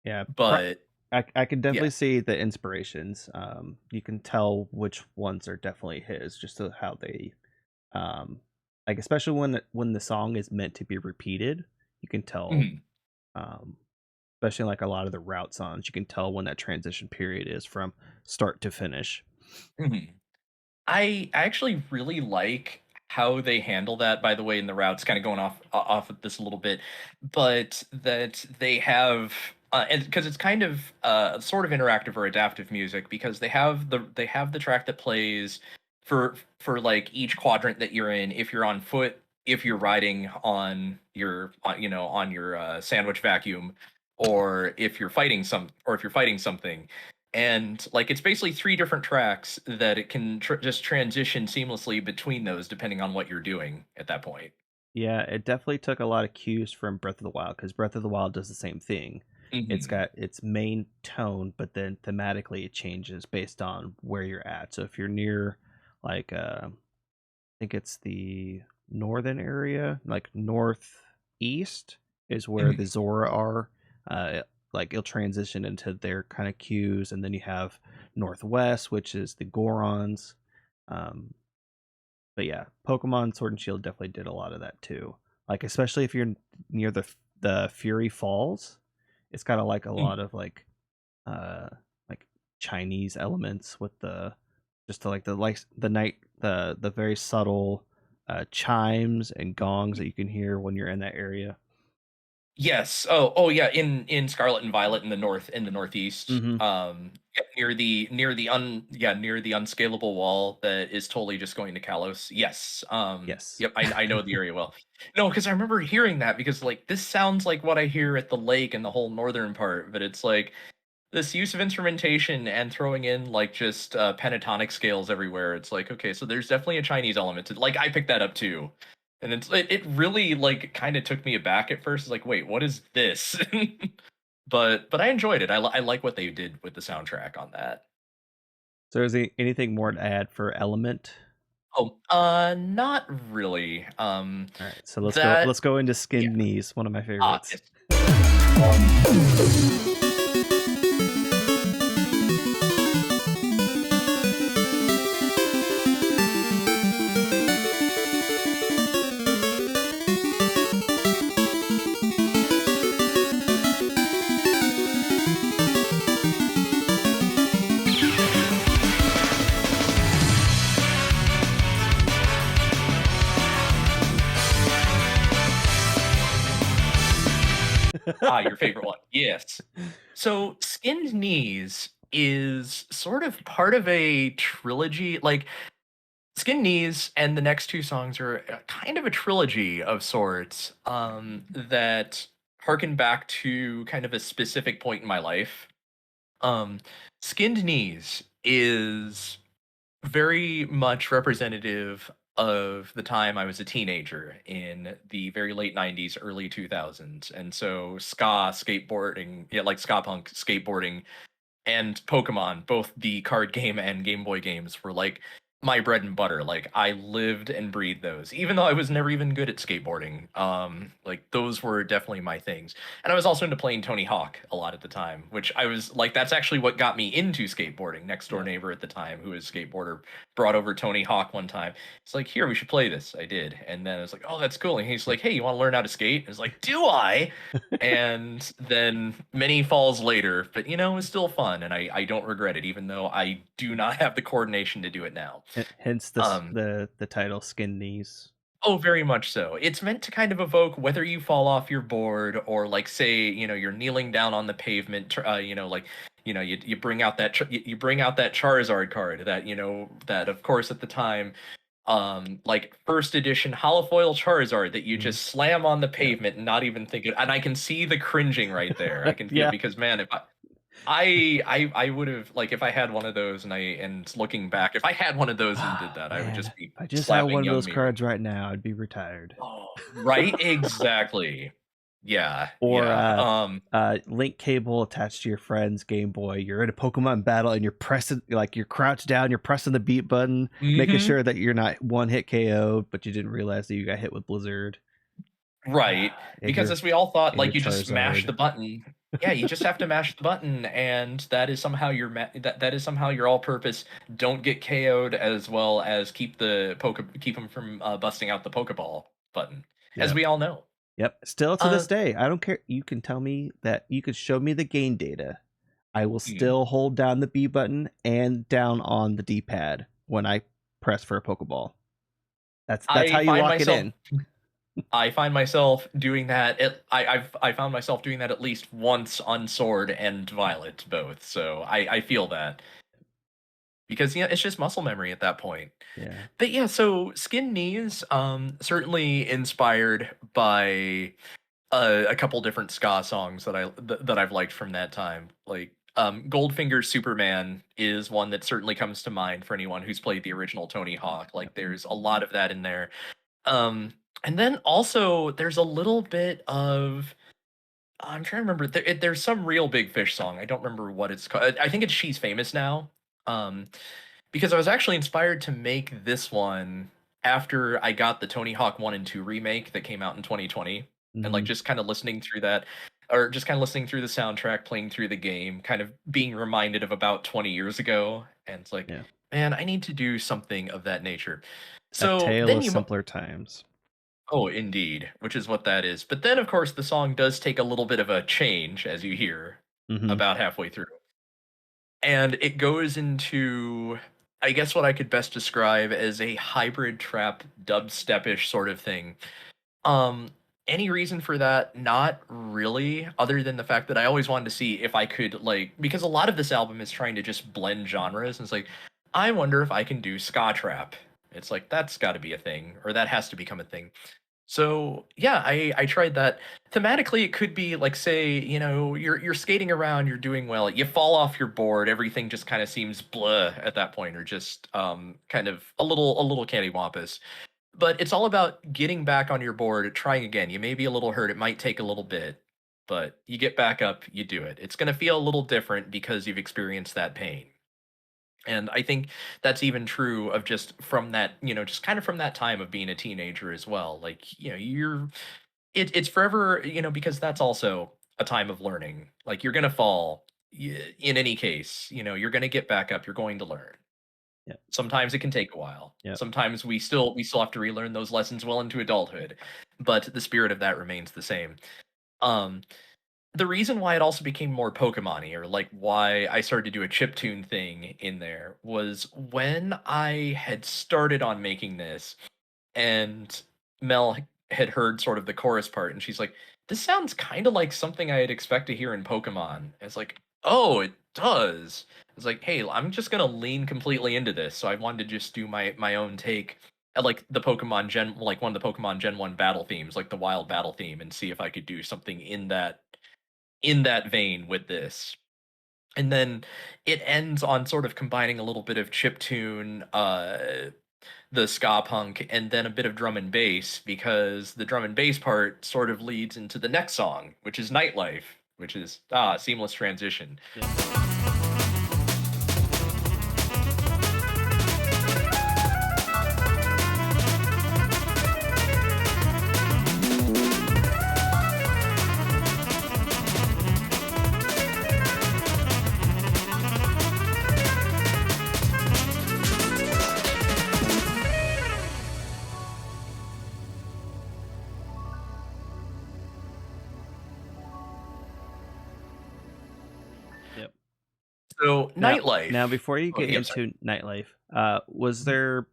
Yeah, but I can yeah. definitely see the inspirations. You can tell which ones are definitely his, just to how they, um, like especially when the song is meant to be repeated, you can tell. Mhm, Um, Especially like a lot of the route songs, you can tell when that transition period is from start to finish. mhm. I actually really like how they handle that, by the way, in the routes, kind of going off of this a little bit, but that they have and because it's kind of sort of interactive or adaptive music because they have the track that plays for like each quadrant that you're in if you're on foot, if you're riding on your on your sandwich vacuum, or if you're fighting something, and like it's basically three different tracks that it can just transition seamlessly between those depending on what you're doing at that point. Yeah, it definitely took a lot of cues from Breath of the Wild because Breath of the Wild does the same thing. It's Hmm. got its main tone, but then thematically it changes based on where you're at. So if you're near, like, I think it's the northern area, like northeast is where the Hmm. Zora are. Like it'll transition into their kind of cues, and then you have northwest, which is the Gorons. Um, but yeah, Pokemon Sword and Shield definitely did a lot of that too. Like especially if you're near the Fury Falls, it's got like a lot of uh like Chinese elements with the just the night the very subtle chimes and gongs that you can hear when you're in that area. Yes. Oh yeah. In Scarlet and Violet in the northeast. Mm-hmm. Yep, near the unscalable wall that is totally just going to Kalos. Yes. Yes. Yep. I know the area well. No, because I remember hearing that because like this sounds like what I hear at the lake and the whole northern part, but it's like this use of instrumentation and throwing in like just pentatonic scales everywhere. It's like, okay, so there's definitely a Chinese element to, like, I picked that up too, and it really like kind of took me aback at first. It's like, wait, what is this? But I enjoyed it. I like what they did with the soundtrack on that. So is there anything more to add for Element? Oh, not really. All right, so let's go. That Let's go into Yeah. Skinned Knees, one of my favorites. Yes. Ah, your favorite one. Yes. So, Skinned Knees is sort of part of a trilogy. Like, Skin Knees and the next two songs are kind of a trilogy of sorts that harken back to kind of a specific point in my life. Um, Skinned Knees is very much representative of the time I was a teenager in the very late 90s, early 2000s. And so ska, skateboarding, yeah, like ska punk, skateboarding, and Pokemon, both the card game and Game Boy games, were like my bread and butter. Like I lived and breathed those, even though I was never even good at skateboarding. Like those were definitely my things. And I was also into playing Tony Hawk a lot at the time, which I was like, that's actually what got me into skateboarding. Next door Yeah. neighbor at the time, who was a skateboarder, brought over Tony Hawk one time. It's like, here, we should play this. I did. And then I was like, oh, that's cool. And he's like, hey, you want to learn how to skate? I was like, do I? And then many falls later, but it was still fun, and I don't regret it, even though I do not have the coordination to do it now. Hence Um, the title "Skin Knees." oh, very much so. It's meant to kind of evoke whether you fall off your board or, like, say, you're kneeling down on the pavement, like, you bring out that you bring out that Charizard card that that of course at the time, like first edition holofoil Charizard that you Mhm. just slam on the Yeah. pavement and not even think it. And I can see the cringing right there. I can feel, Yeah. because man, if I would have, like, if I had one of those, and looking back, if I had one of those and did Ah, that, I would man, just if be I just had slapping one of young those me. cards right now, I'd be retired. Oh, right, exactly. Yeah, Or yeah. link cable attached to your friend's Game Boy. You're in a Pokemon battle and you're pressing, like, you're crouched down, you're pressing the beat button, making Mhm. sure that you're not one hit KO'd, but you didn't realize that you got hit with Blizzard. Right, And because your as we all thought, and your like, you just mash Charizard. the button. Yeah, you just have to mash the button, and that is somehow that is somehow your all-purpose, don't get KO'd, as well as keep them from, busting out the Pokeball button, as Yep. we all know. Yep. Still to Uh this day, I don't care. You can tell me that you could show me the gain data. I will mhm. still hold down the B button and down on the D pad when I press for a Pokeball. That's how I you find lock it myself in. I find myself doing that I found myself doing that at least once on Sword and Violet both, so I feel that. Because, it's just muscle memory at that point. Yeah. But yeah, so Skin Knees, certainly inspired by a couple different ska songs that I've liked from that time. Like, Goldfinger's Superman is one that certainly comes to mind for anyone who's played the original Tony Hawk. Yep. Like, there's a lot of that in there. And then also there's a little bit of, I'm trying to remember. There's some Real Big Fish song. I don't remember what it's called. I think it's She's Famous Now. Um, because I was actually inspired to make this one after I got the Tony Hawk 1 and 2 remake that came out in 2020, and, like, Hmm. just kinda listening through that, or just kinda listening through the soundtrack, playing through the game, kind of being reminded of about 20 years ago, and it's like, Yeah. "Man, I need to do something of that nature." A So, tale then of you mu simpler times. Oh, indeed, which is what that is. But then, of course, the song does take a little bit of a change, as you hear, Hmm. about halfway through. And it goes into, I guess, what I could best describe as a hybrid trap dubstep-ish sort of thing. Um, any reason for that? Not really, other than the fact that I always wanted to see if I could, like, because a lot of this album is trying to just blend genres, and it's like, I wonder if I can do ska trap. It's like, that's got to be a thing, or that has to become a thing. So yeah, I tried that. Thematically, it could be like, say, you're skating around, you're doing well, you fall off your board, everything just kind of seems blah at that point, or just kind of a little cattywampus. But it's all about getting back on your board, trying again. You may be a little hurt, it might take a little bit, but you get back up, you do it. It's gonna feel a little different because you've experienced that pain. And I think that's even true of just from that, just kind of from that time of being a teenager as well. Like, it's forever, because that's also a time of learning. Like, you're going to fall in any case, you're going to get back up, you're going to learn. Yep. Sometimes it can take a while. Yep. Sometimes we still have to relearn those lessons well into adulthood, but the spirit of that remains the same. Um, the reason why it also became more Pokemon-y, or like why I started to do a chiptune thing in there, was when I had started on making this, and Mel had heard sort of the chorus part, and she's like, "This sounds kind of like something I'd expect to hear in Pokemon." And it's like, "Oh, it does." It's like, "Hey, I'm just gonna lean completely into this." So I wanted to just do my own take at, like, the Pokemon Gen, like one of the Pokemon Gen 1 battle themes, like the wild battle theme, and see if I could do something in that vein with this. And then it ends on sort of combining a little bit of chiptune, the ska punk, and then a bit of drum and bass, because the drum and bass part sort of leads into the next song, which is Nightlife, which is seamless transition. Yep. Yep. So Now, Nightlife. now before you Oh get yeah, sorry. into Nightlife, was Mhm. there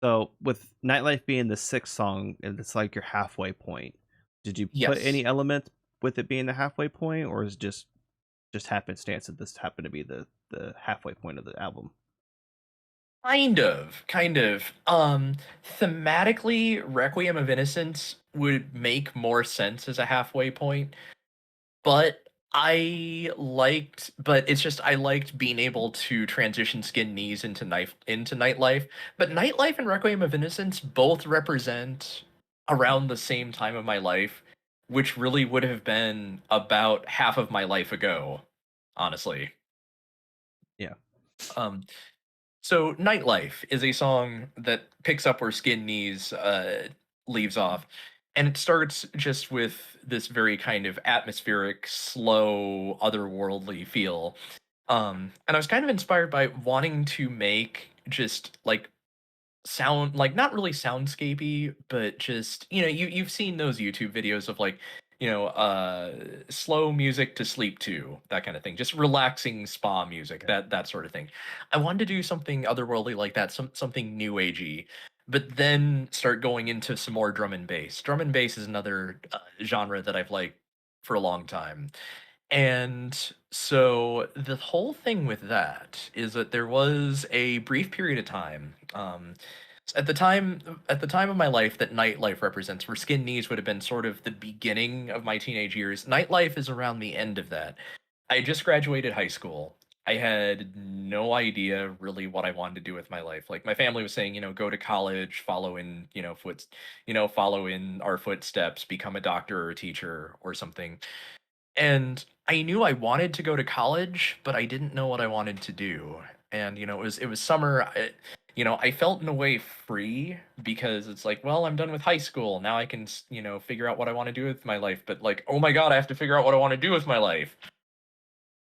so with Nightlife being the sixth song, and it's like your halfway point. Did you put Yes. any element with it being the halfway point, or is it just happenstance that this happened to be the halfway point of the album? Kind of, kind of. Thematically, Requiem of Innocence would make more sense as a halfway point, but but it's just I liked being able to transition Skin Knees into Nightlife. But Nightlife and Requiem of Innocence both represent around the same time of my life, which really would have been about half of my life ago, honestly. Yeah. Um, So, Nightlife is a song that picks up where Skin Knees leaves off. And it starts just with this very kind of atmospheric, slow, otherworldly feel. And I was kind of inspired by wanting to make just like sound, like not really soundscapey, but just, you've seen those YouTube videos of like, slow music to sleep to, that kind of thing, just relaxing spa music, Yeah. that sort of thing. I wanted to do something otherworldly like that, something new agey, but then start going into some more drum and bass. Drum and bass is another genre that I've liked for a long time. And so the whole thing with that is that there was a brief period of time, at the time of my life that Nightlife represents, where Skin Knees would have been sort of the beginning of my teenage years. Nightlife is around the end of that. I just graduated high school. I had no idea really what I wanted to do with my life. Like my family was saying, go to college, follow in our footsteps, become a doctor or a teacher or something. And I knew I wanted to go to college, but I didn't know what I wanted to do. And it was summer. I felt in a way free, because it's like, well, I'm done with high school. Now I can, figure out what I want to do with my life. But like, oh my god, I have to figure out what I want to do with my life.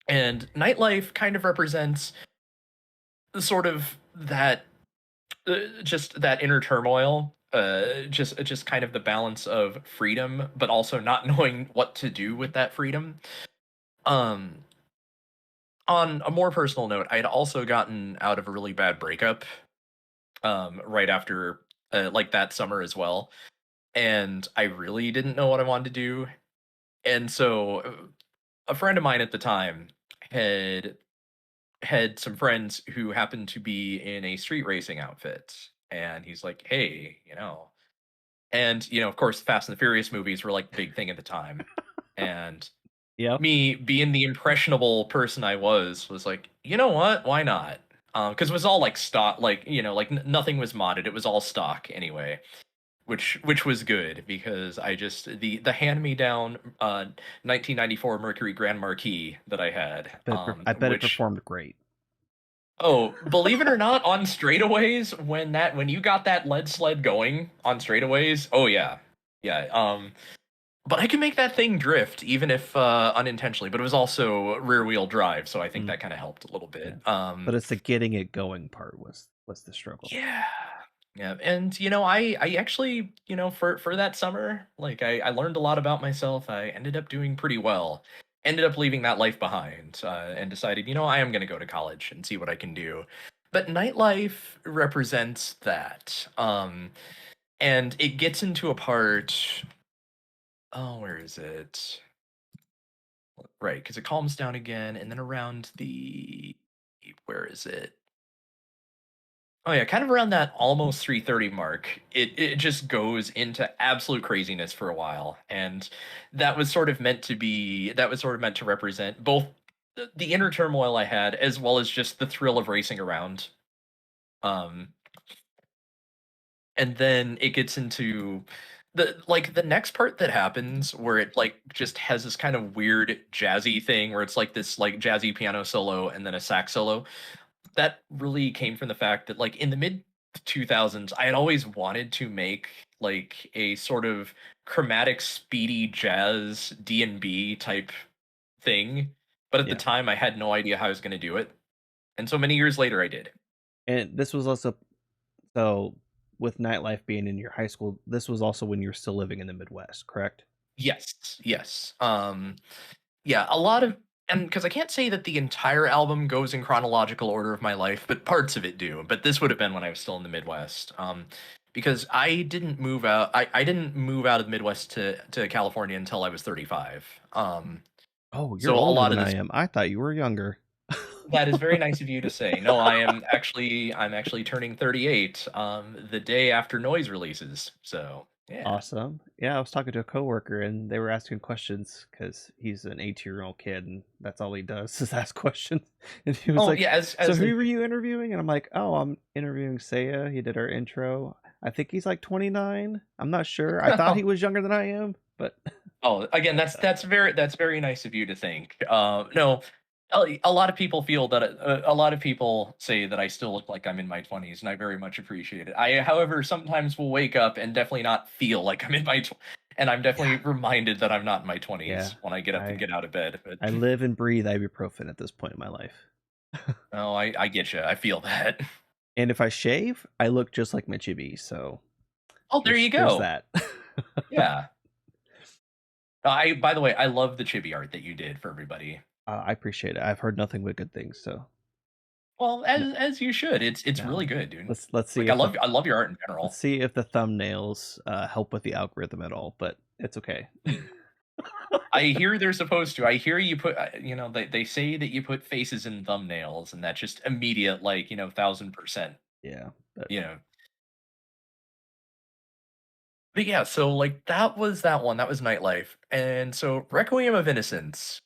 And Nightlife kind of represents sort of that, just that inner turmoil. Just kind of the balance of freedom, but also not knowing what to do with that freedom. Um, on a more personal note, I had also gotten out of a really bad breakup, right after, like that summer as well, and I really didn't know what I wanted to do. And so, a friend of mine at the time had had some friends who happened to be in a street racing outfit, and he's like, "Hey, and of course, Fast and the Furious movies were like the big thing at the time, and Yep. me being the impressionable person I was like, "You know what? Why not?" Because it was all like stock, like like nothing was modded. It was all stock anyway, which was good, because I just the hand me down 1994 Mercury Grand Marquis that I had, I bet it which, performed great. oh, believe it or not, on straightaways, when you got that lead sled going on straightaways, oh yeah, yeah. But I can make that thing drift, even if unintentionally. But it was also rear wheel drive, so I think Mm, that kind of helped a little yeah. bit. But it's the getting it going part was the struggle. Yeah, yeah, and I actually, for that summer, like I learned a lot about myself. I ended up doing pretty well. Ended up leaving that life behind, and decided, I am going to go to college and see what I can do. But nightlife represents that, and it gets into a part. Oh, where is it? Right, because it calms down again, and then around the, where is it? Oh yeah, kind of around that almost 3:30 mark, it just goes into absolute craziness for a while, and that was sort of meant to represent both the inner turmoil I had, as well as just the thrill of racing around. Um, and then it gets into the next part that happens where it like just has this kind of weird jazzy thing where it's like this like jazzy piano solo and then a sax solo. That really came from the fact that like in the mid 2000s I had always wanted to make like a sort of chromatic speedy jazz D&B type thing, but at the Yeah. time I had no idea how I was going to do it. And so many years later I did. And this was also so with nightlife being in your high school, this was also when you're still living in the Midwest, correct? Yes, yes. Yeah, a lot of, and because I can't say that the entire album goes in chronological order of my life, but parts of it do. But this would have been when I was still in the Midwest. Because I didn't move out of the Midwest to California until I was 35. Oh, you're So a older lot than of I this, am. I thought you were younger. that is very nice of you to say. No, I'm actually turning 38 the day after Noise releases. So, yeah. Awesome. Yeah, I was talking to a coworker and they were asking questions because he's an 18-year-old kid and that's all he does is ask questions. And he was Oh, like, yeah, "So as they who were you interviewing?" And I'm like, "Oh, I'm interviewing Seiya. He did our intro. I think he's like 29. I'm not sure. I thought he was younger than I am, but Oh, again, that's very nice of you to think. No, a lot of people feel that a lot of people say that I still look like I'm in my 20s, and I very much appreciate it. I, however, sometimes will wake up and definitely not feel like I'm in my, and I'm yeah, definitely reminded that I'm not in my yeah. 20s when I get up and I get out of bed. But I live and breathe ibuprofen at this point in my life. no, I get you. I feel that. And if I shave, I look just like Mitchie B. So Oh, there you there's go. that. Yeah. I by the way, I love the chibi art that you did for everybody. I appreciate it. I've heard nothing but good things. So Well, as you should. It's now really good, dude. let's see Like if the I love your art in let's general. see if the thumbnails help with the algorithm at all. But it's okay. Hmm. I hear they're supposed to. I hear you put, they say that you put faces in thumbnails, and that's just immediate, like, 1000%. Yeah, but You know, but yeah. So like that was that one. That was Nightlife, and so Requiem of Innocence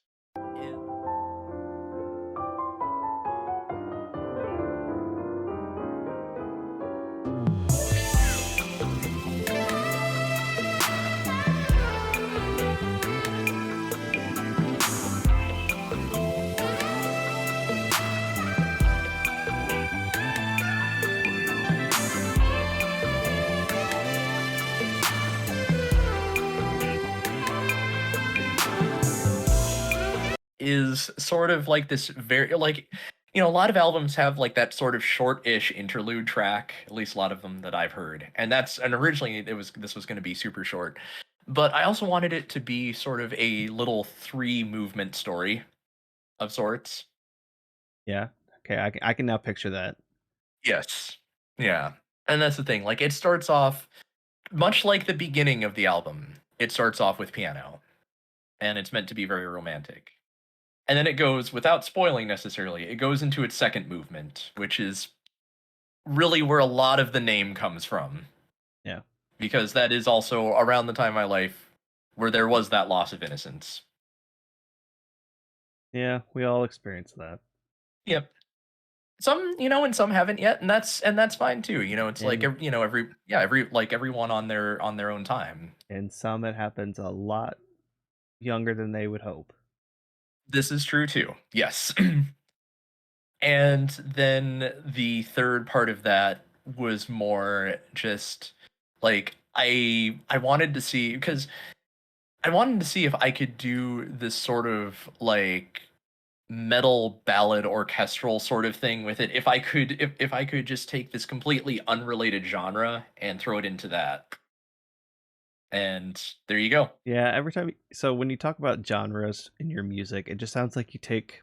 is, sort of like this very like. A lot of albums have like that sort of short-ish interlude track, at least a lot of them that I've heard. And originally this was going to be super short. But I also wanted it to be sort of a little three movement story of sorts. yeah, okay. I can now picture that. Yes. Yeah. And that's the thing. Like it starts off much like the beginning of the album. It starts off with piano and it's meant to be very romantic. And then it goes without spoiling necessarily. It goes into its second movement, which is really where a lot of the name comes from Yeah, because that is also around the time of my life where there was that loss of innocence. yeah. We all experience that. Yep. Some, and some haven't yet, and that's fine too. It's like And everyone on their own time. some it happens a lot younger than they would hope. This is true too. Yes. And then the third part of that was more just like I wanted to see because I wanted to see if I could do this sort of like metal ballad orchestral sort of thing with it. If I could just take this completely unrelated genre and throw it into that. And there you go. Yeah, every time. So when you talk about genres in your music, it just sounds like you take.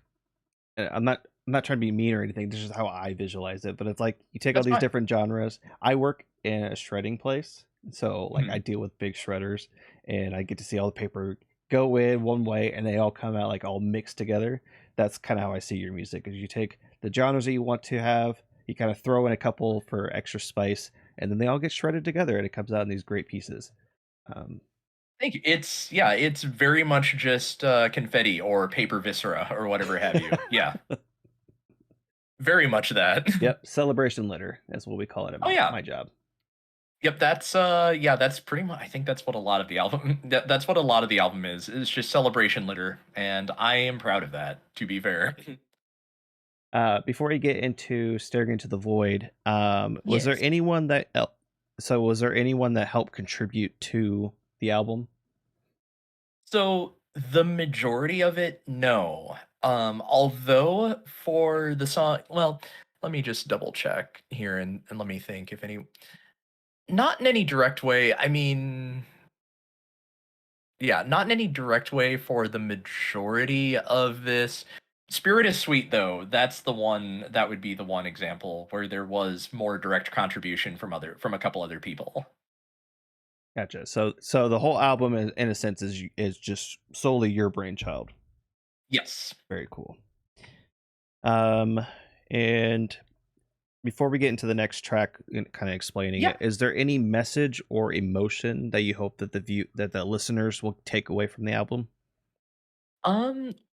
I'm not trying to be mean or anything. This is how I visualize it. But it's like you take all That's these fine. different genres. I work in a shredding place, so like I Mhm. deal with big shredders, and I get to see all the paper go in one way, and they all come out like all mixed together. That's kind of how I see your music. Is you take the genres that you want to have, you kind of throw in a couple for extra spice, and then they all get shredded together, and it comes out in these great pieces. Um, Thank you. It's yeah, it's very much just confetti or paper viscera or whatever have you. Yeah, very much that. Yep, celebration litter. That's what we call it at Oh my yeah. my job. Yep, that's yeah, that's pretty much I think that's what a lot of the album that's what a lot of the album is. It's just celebration litter and I am proud of that, to be fair. Before we get into staring into the void, was there Yes. anyone that was there anyone that helped contribute to the album? So the majority of it, no. Although for the song, well, let me just double check here and let me think if any, not in any direct way. I mean, yeah, not in any direct way for the majority of this. Spirit is Sweet though. That's the one that would be the one example where there was more direct contribution from a couple other people. Gotcha. So the whole album, in a sense, is just solely your brainchild. Yes. Very cool. Um, and before we get into the next track, kind of explaining Yeah. it, is there any message or emotion that you hope that the listeners will take away from the album?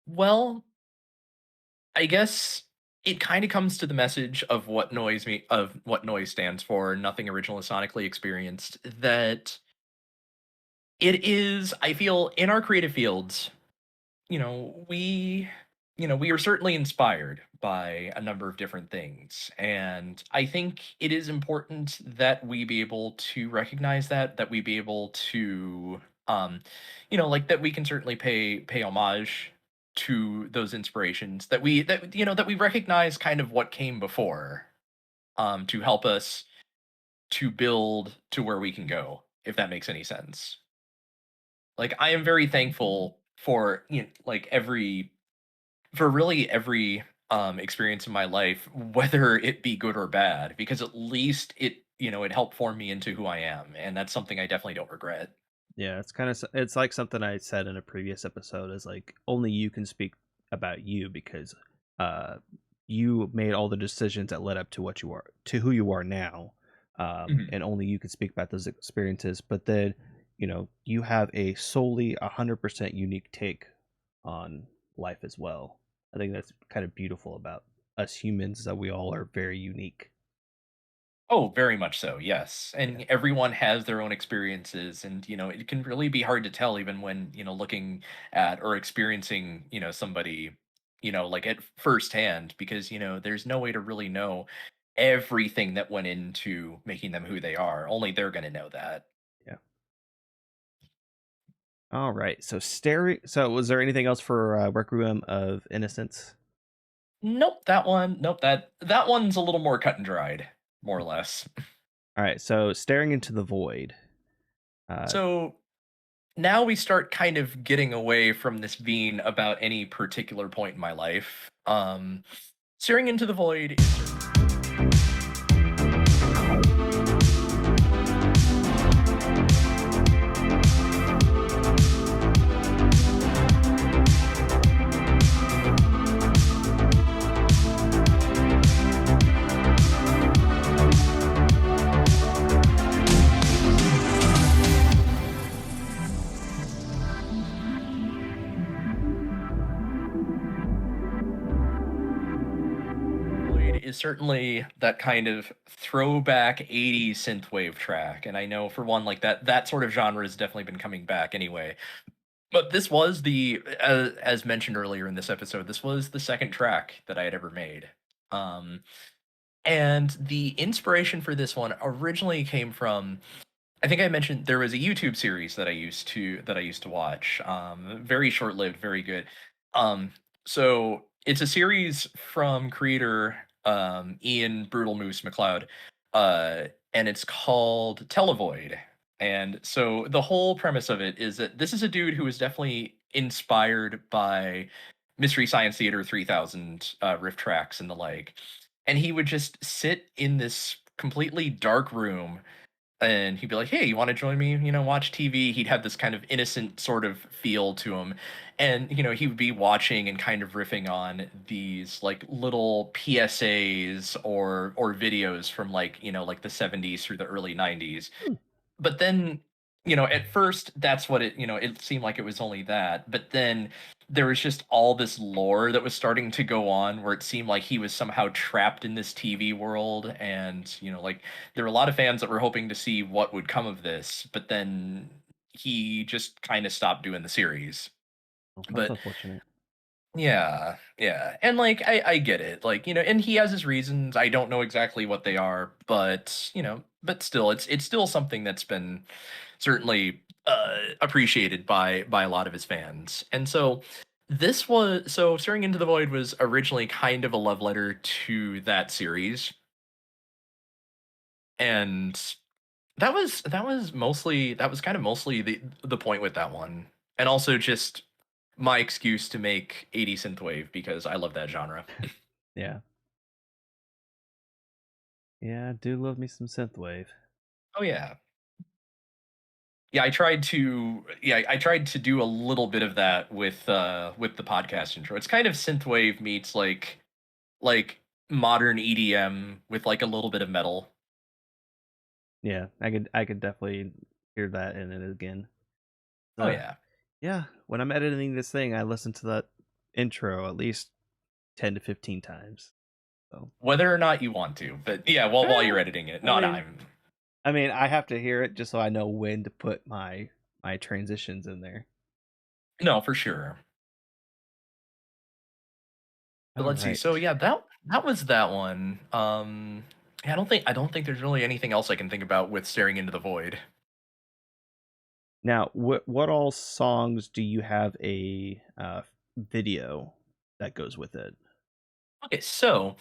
Well, I guess it kind of comes to the message of what noise stands for, nothing original is sonically experienced, that it is, I feel, in our creative fields, you know, we are certainly inspired by a number of different things. And I think it is important that we be able to recognize that we be able to like that we can certainly pay homage to those inspirations that we recognize kind of what came before to help us to build to where we can go, if that makes any sense. Like I am very thankful for like every experience in my life, whether it be good or bad, because at least it helped form me into who I am, and that's something I definitely don't regret. Yeah, it's like something I said in a previous episode is like only you can speak about you because uh you made all the decisions that led up to what you are to who you are now. Mhm. And only you can speak about those experiences, but then you have a solely 100% unique take on life as well. I think that's kind of beautiful about us humans, that we all are very unique. Oh, very much so, yes. Yeah. And everyone has their own experiences, and it can really be hard to tell even when looking at or experiencing somebody like at firsthand, because there's no way to really know everything that went into making them who they are. Only they're going to know that. Yeah. All right. So was there anything else for Requiem of Innocence? Nope, that one. Nope, that one's a little more cut and dried, more or less. All right. So staring into the void. Uh, So now we start kind of getting away from this being about any particular point in my life. Staring into the void is certainly that kind of throwback 80s synthwave track, and I know for one like that sort of genre has definitely been coming back anyway. But this was as mentioned earlier in this episode, this was the second track that I had ever made. Um and the inspiration for this one originally came from, I think I mentioned there was a YouTube series that I used to watch. Very short lived, very good. Um, so it's a series from creator Ian Brutal Moose McLeod, and it's called Televoid. And so the whole premise of it is that this is a dude who was definitely inspired by Mystery Science Theater 3000 riff tracks and the like. And he would just sit in this completely dark room and he'd be like, "Hey, you want to join me? Watch TV." He'd have this kind of innocent sort of feel to him, and he would be watching and kind of riffing on these like little PSAs or videos from like like the 70s through the early 90s. hmm, But then at first that's what it seemed like it was only that, but then there was just all this lore that was starting to go on where it seemed like he was somehow trapped in this TV world, and like there were a lot of fans that were hoping to see what would come of this, but then he just kind of stopped doing the series. Oh, that's But unfortunate. yeah, yeah. And like I get it. Like, and he has his reasons. I don't know exactly what they are, but but still it's still something that's been certainly appreciated by a lot of his fans. And so Staring into the Void was originally kind of a love letter to that series. And that was kind of mostly the point with that one. And also just my excuse to make 80 synthwave because I love that genre. Yeah. Yeah, I do love me some synthwave. Oh yeah. Yeah, I tried to do a little bit of that with the podcast intro. It's kind of synthwave meets like modern EDM with like a little bit of metal. Yeah, I could definitely hear that in it again. Oh Uh, yeah. yeah, when I'm editing this thing, I listen to that intro at least 10 to 15 times. So, Whether or not you want to. But yeah, while eh, you're editing it. I Not mean, I'm I have to hear it just so I know when to put my transitions in there. No, for sure. But All let's see. So right. yeah, that was that one. Yeah, I don't think there's really anything else I can think about with Staring into the Void. Now, what all songs do you have a video that goes with it? Okay, so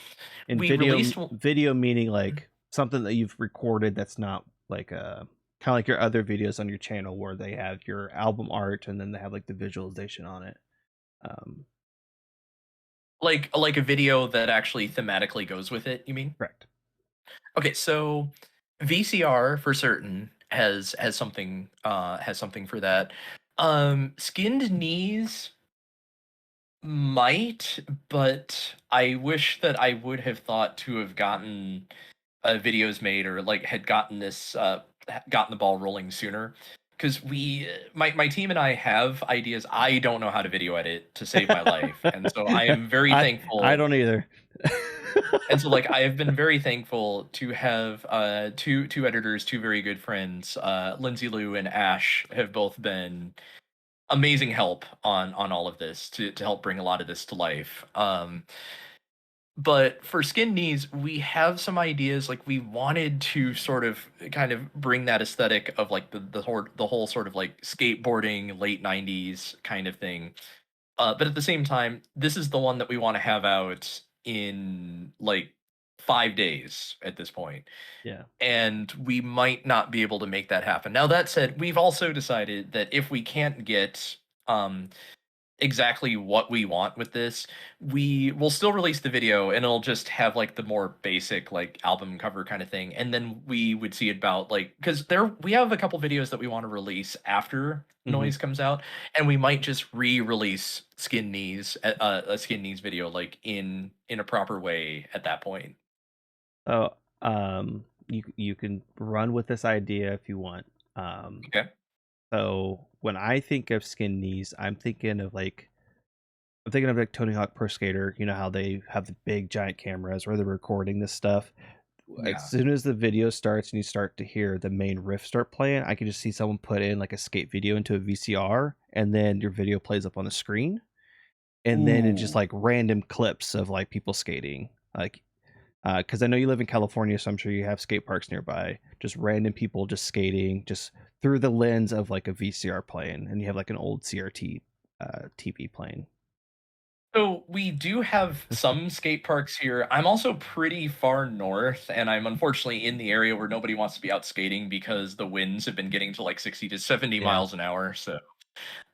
And we released video meaning like something that you've recorded that's not like kind of like your other videos on your channel where they have your album art and then they have like the visualization on it. Um, like a video that actually thematically goes with it, you mean? correct. Okay, so VCR for certain has something for that. Skinned Knees might, but I wish that I would have thought to have gotten videos made or like had gotten the ball rolling sooner. Because my team and I have ideas. I don't know how to video edit to save my life, and so I am very I thankful. don't either. And so like I have been very thankful to have two editors, two very good friends. Lindsay Lou and Ash have both been amazing help on all of this to help bring a lot of this to life. But for Skin Knees, we have some ideas. Like we wanted to sort of kind of bring that aesthetic of like the whole sort of like skateboarding late '90s kind of thing. But at the same time, this is the one that we want to have out in like 5 days at this point, Yeah. and we might not be able to make that happen. Now that said, we've also decided that if we can't get um exactly what we want with this, we will still release the video and it'll just have like the more basic like album cover kind of thing. And then we would see about like because there we have a couple videos that we want to release after Hmm. Noise comes out, and we might just re-release Skin Knees a Skin Knees video like in a proper way at that point. So, you can run with this idea if you want. Um, Okay. so when I think of skin knees, I'm thinking of like Tony Hawk Pro Skater. You know how they have the big giant cameras where they're recording this stuff. As Yeah. soon as the video starts and you start to hear the main riff start playing, I can just see someone put in like a skate video into a VCR, and then your video plays up on the screen, and then it's just Ooh. like random clips of like people skating, like because I know you live in California, so I'm sure you have skate parks nearby. Just random people just skating, just through the lens of like a VCR playing, and you have like an old CRT TV playing. So we do have some skate parks here. I'm also pretty far north, and I'm unfortunately in the area where nobody wants to be out skating because the winds have been getting to like 60 to 70 Yeah. miles an hour. So,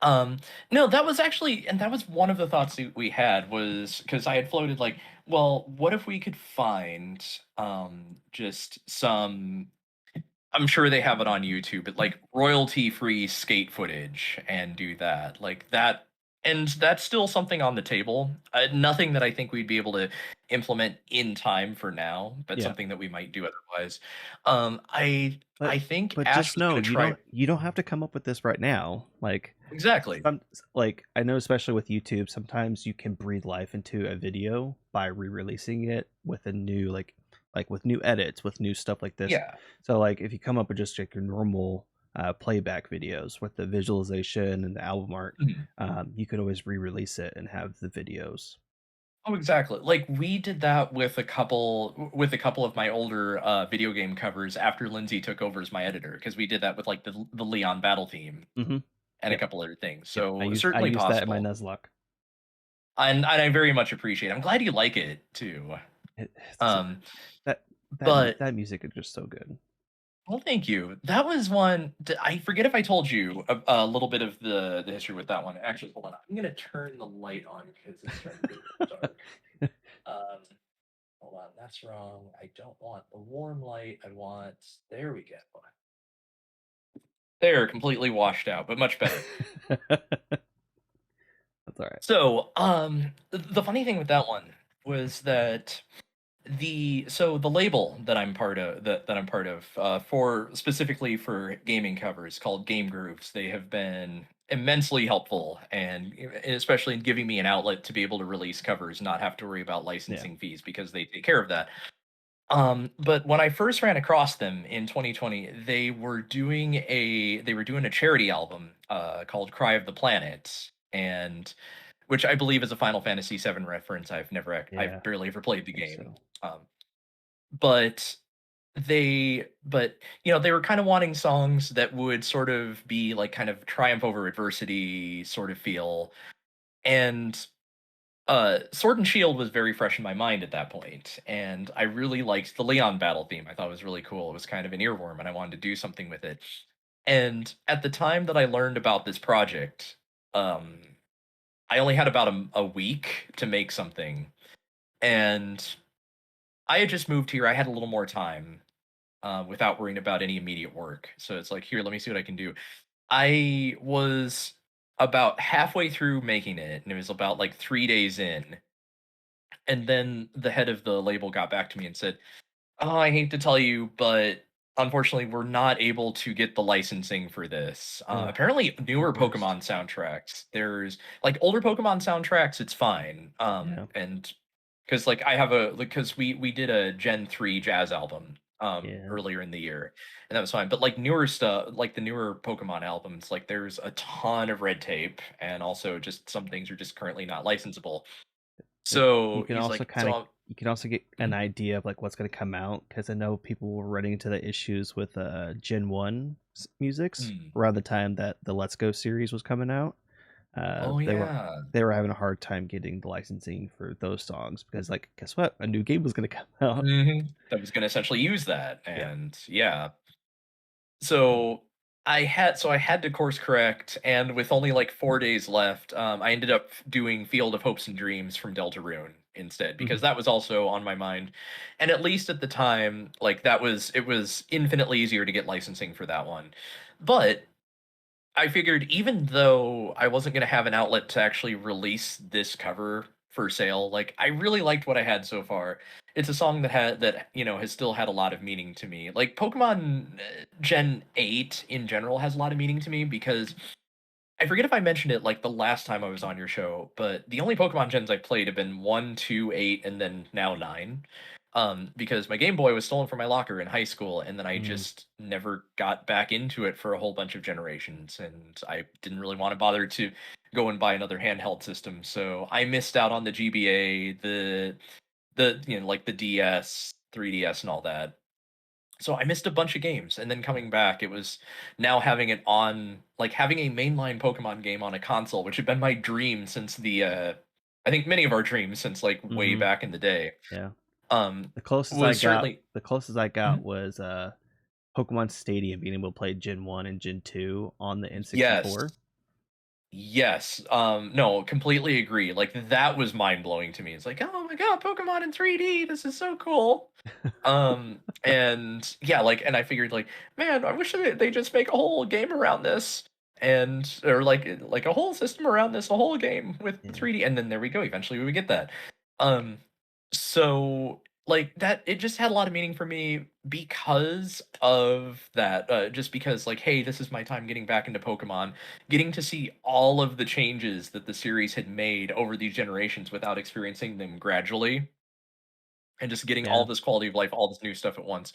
um, no, that was actually, and that was one of the thoughts that we had was because I had floated like, well, what if we could find just some I'm sure they have it on YouTube, but like royalty free skate footage and do that. Like that And that's still something on the table. Nothing that I think we'd be able to implement in time for now, but Yeah. something that we might do otherwise. I But think but Ash just was know gonna try. you don't have to come up with this right now. Like Exactly. some like I know especially with YouTube, sometimes you can breathe life into a video by re-releasing it with a new like with new edits, with new stuff like this. Yeah. So like if you come up with just like your normal playback videos with the visualization and the album art, Mhm. you could always re-release it and have the videos. Oh, exactly. Like, we did that with a couple of my older, video game covers after Lindsay took over as my editor, because we did that with, like, the Leon battle theme Mm-hmm. and a Yep. couple other things, Yep. so I certainly use that in my possible. Nuzlocke. And I very much appreciate it. I'm glad you like it too. It's Um, that but that music is just so good. well, thank you. That was one I forget if I told you a little bit of the history with that one. Actually, hold on. I'm gonna turn the light on because it's starting to get a little dark. Um, hold on. That's wrong. I don't want the warm light. I want. There we go. There, completely washed out, but much better. That's all right. So, the funny thing with that one was that the label that I'm part of that I'm part of for specifically for gaming covers called Game Grooves, they have been immensely helpful, and especially in giving me an outlet to be able to release covers, not have to worry about Yeah. licensing fees because they take care of that. But when I first ran across them in 2020, they were doing a charity album called Cry of the Planet, and which I believe is a Final Fantasy VII reference. I've Yeah. barely ever played the I think game. so. Um, but but they were kind of wanting songs that would sort of be like kind of triumph over adversity sort of feel. And Sword and Shield was very fresh in my mind at that point, and I really liked the Leon battle theme. I thought it was really cool. It was kind of an earworm, and I wanted to do something with it. And at the time that I learned about this project, um, I only had about a week to make something, and I had just moved here. I had a little more time without worrying about any immediate work. So it's like, here, let me see what I can do. I was about halfway through making it, and it was about like 3 days in, and then the head of the label got back to me and said, "Oh, I hate to tell you, but unfortunately, we're not able to get the licensing for this." Ugh, Apparently, the newer worst. Pokemon soundtracks, there's like older Pokemon soundtracks, it's fine. Yeah. And because like I have a because we did a Gen 3 jazz album Yeah. earlier in the year, and that was fine. But like newer stuff, like the newer Pokemon albums, like there's a ton of red tape, and also just some things are just currently not licensable. But So he's like, you can also get an Mhm. idea of like what's going to come out because I know people were running into the issues with Gen 1 musics Mm. around the time that the Let's Go series was coming out. Oh yeah. They were having a hard time getting the licensing for those songs because like guess what? A new game was going to come out. That was gonna essentially use that, Yeah. and yeah. So I had to course correct, and with only, like, 4 days left, I ended up doing Field of Hopes and Dreams from Deltarune instead, Mhm. because that was also on my mind, and at least at the time, like, it was infinitely easier to get licensing for that one. But I figured even though I wasn't gonna have an outlet to actually release this cover for sale, like, I really liked what I had so far. It's a song has still had a lot of meaning to me. Like, Pokemon, Gen 8 in general has a lot of meaning to me because I forget if I mentioned it, like, the last time I was on your show, but the only Pokemon gens I've played have been 1, 2, 8, and then now 9. Because my Game Boy was stolen from my locker in high school, and then I Mm. just never got back into it for a whole bunch of generations, and I didn't really wanna bother to go and buy another handheld system, so I missed out on the GBA, like, the DS, 3DS, and all that. So I missed a bunch of games, and then Yeah. coming back, it was now having it on like, having a mainline Pokemon game on a console, which had been my dream since I think many of our dreams since, like, way Mhm. back in the day, Yeah. um, The closest I was got certainly. the closest I got Mhm. was Pokemon Stadium being able to play Gen 1 and Gen 2 on the Yes. N64. Yes, no, completely agree, like, that was mind-blowing to me, it's like, "Oh my god, Pokemon in 3D, this is so cool." And yeah, like, and I figured like, "Man, I wish they just make a whole game around this." and or like a whole system around this, a whole game with Yeah. 3D, and then there we go. Eventually, we would get that. Um, so like that, it just had a lot of meaning for me because of that. Just because like, hey, this is my time getting back into Pokemon, getting to see all of the changes that the series had made over these generations without experiencing them gradually, and just getting all Yeah. this quality of life, all this new stuff at once.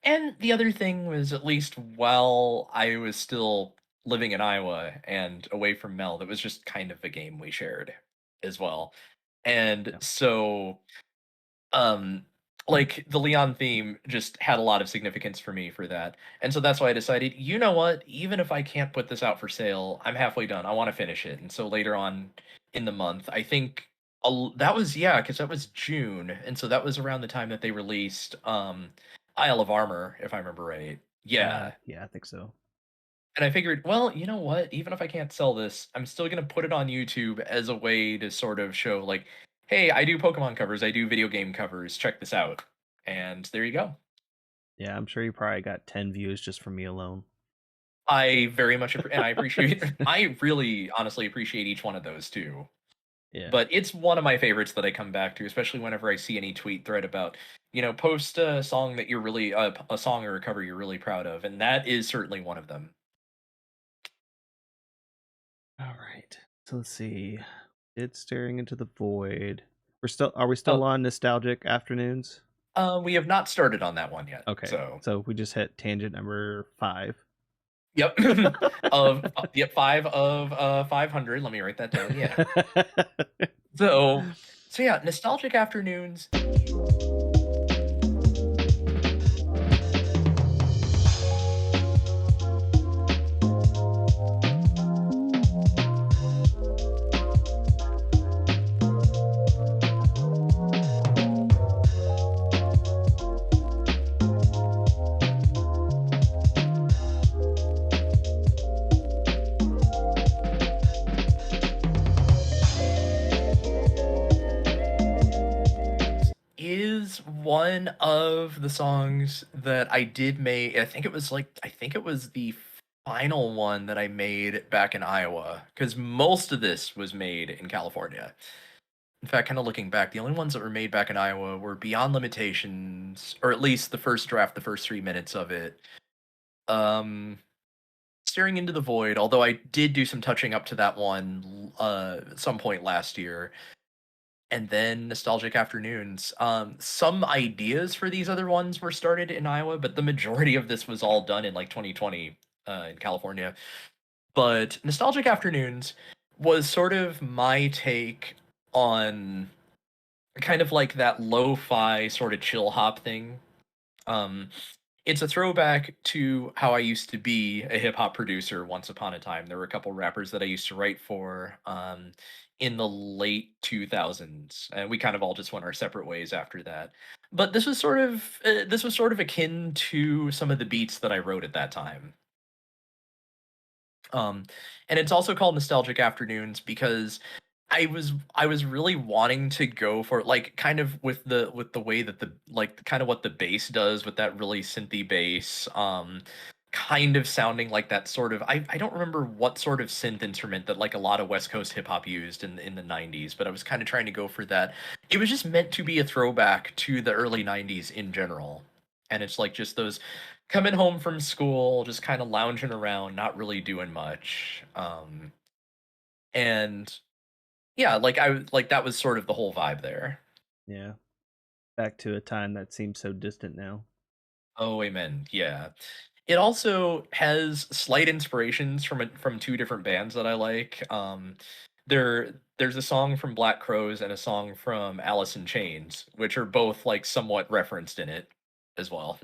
And the other thing was, at least while I was still living in Iowa and away from Mel, that was just kind of a game we shared as well. And Yeah. so, um, like the Leon theme just had a lot of significance for me for that. And so that's why I decided, you know what, even if I can't put this out for sale, I'm halfway done. I want to finish it. And so later on in the month, I think that was, yeah, because that was June. And so that was around the time that they released Isle of Armor, if I remember right. Yeah. Yeah, I think so. And I figured, well, you know what? Even if I can't sell this, I'm still gonna put it on YouTube as a way to sort of show, like, hey, I do Pokemon covers, I do video game covers. Check this out. And there you go. Yeah, I'm sure you probably got 10 views just from me alone. I very much and I appreciate. I really honestly appreciate each one of those too. Yeah. But it's one of my favorites that I come back to, especially whenever I see any tweet thread about, post a song that you're really a song or a cover you're really proud of, and that is certainly one of them. All right. So let's see. It's staring into the void. Are we still Oh, on nostalgic afternoons? we have not started on that one yet. Okay. So, So we just hit tangent number 5. yep, yep, 500. Let me write that down. Yeah. So, so yeah, nostalgic afternoons is one of the songs that I did make. I think it was the final one that I made back in Iowa, because most of this was made in California. In fact, kind of looking back, the only ones that were made back in Iowa were Beyond Limitations, or at least the first draft, the first 3 minutes of it. Um, Staring into the Void, although I did do some touching up to that one at some point last year. And then Nostalgic Afternoons. Some ideas for these other ones were started in Iowa, but the majority of this was all done in like 2020 in California. But Nostalgic Afternoons was sort of my take on kind of like that lo-fi sort of chill hop thing. Um, it's a throwback to how I used to be a hip hop producer once upon a time. There were a couple rappers that I used to write for in the late 2000s, and we kind of all just went our separate ways after that. But this was sort of akin to some of the beats that I wrote at that time. Um, and it's also called Nostalgic Afternoons because I was really wanting to go for like kind of with the way that the like kind of what the bass does with that really synthy bass, kind of sounding like that sort of, I don't remember what sort of synth instrument that like a lot of West Coast hip hop used in the 90s, but I was kind of trying to go for that. It was just meant to be a throwback to the early 90s in general. And it's like just those coming home from school, just kind of lounging around, not really doing much. And yeah, like that was sort of the whole vibe there. Yeah. Back to a time that seems so distant now. Oh, amen. Yeah. It also has slight inspirations from two different bands that I like. There's a song from Black Crows and a song from Alice in Chains, which are both like somewhat referenced in it as well.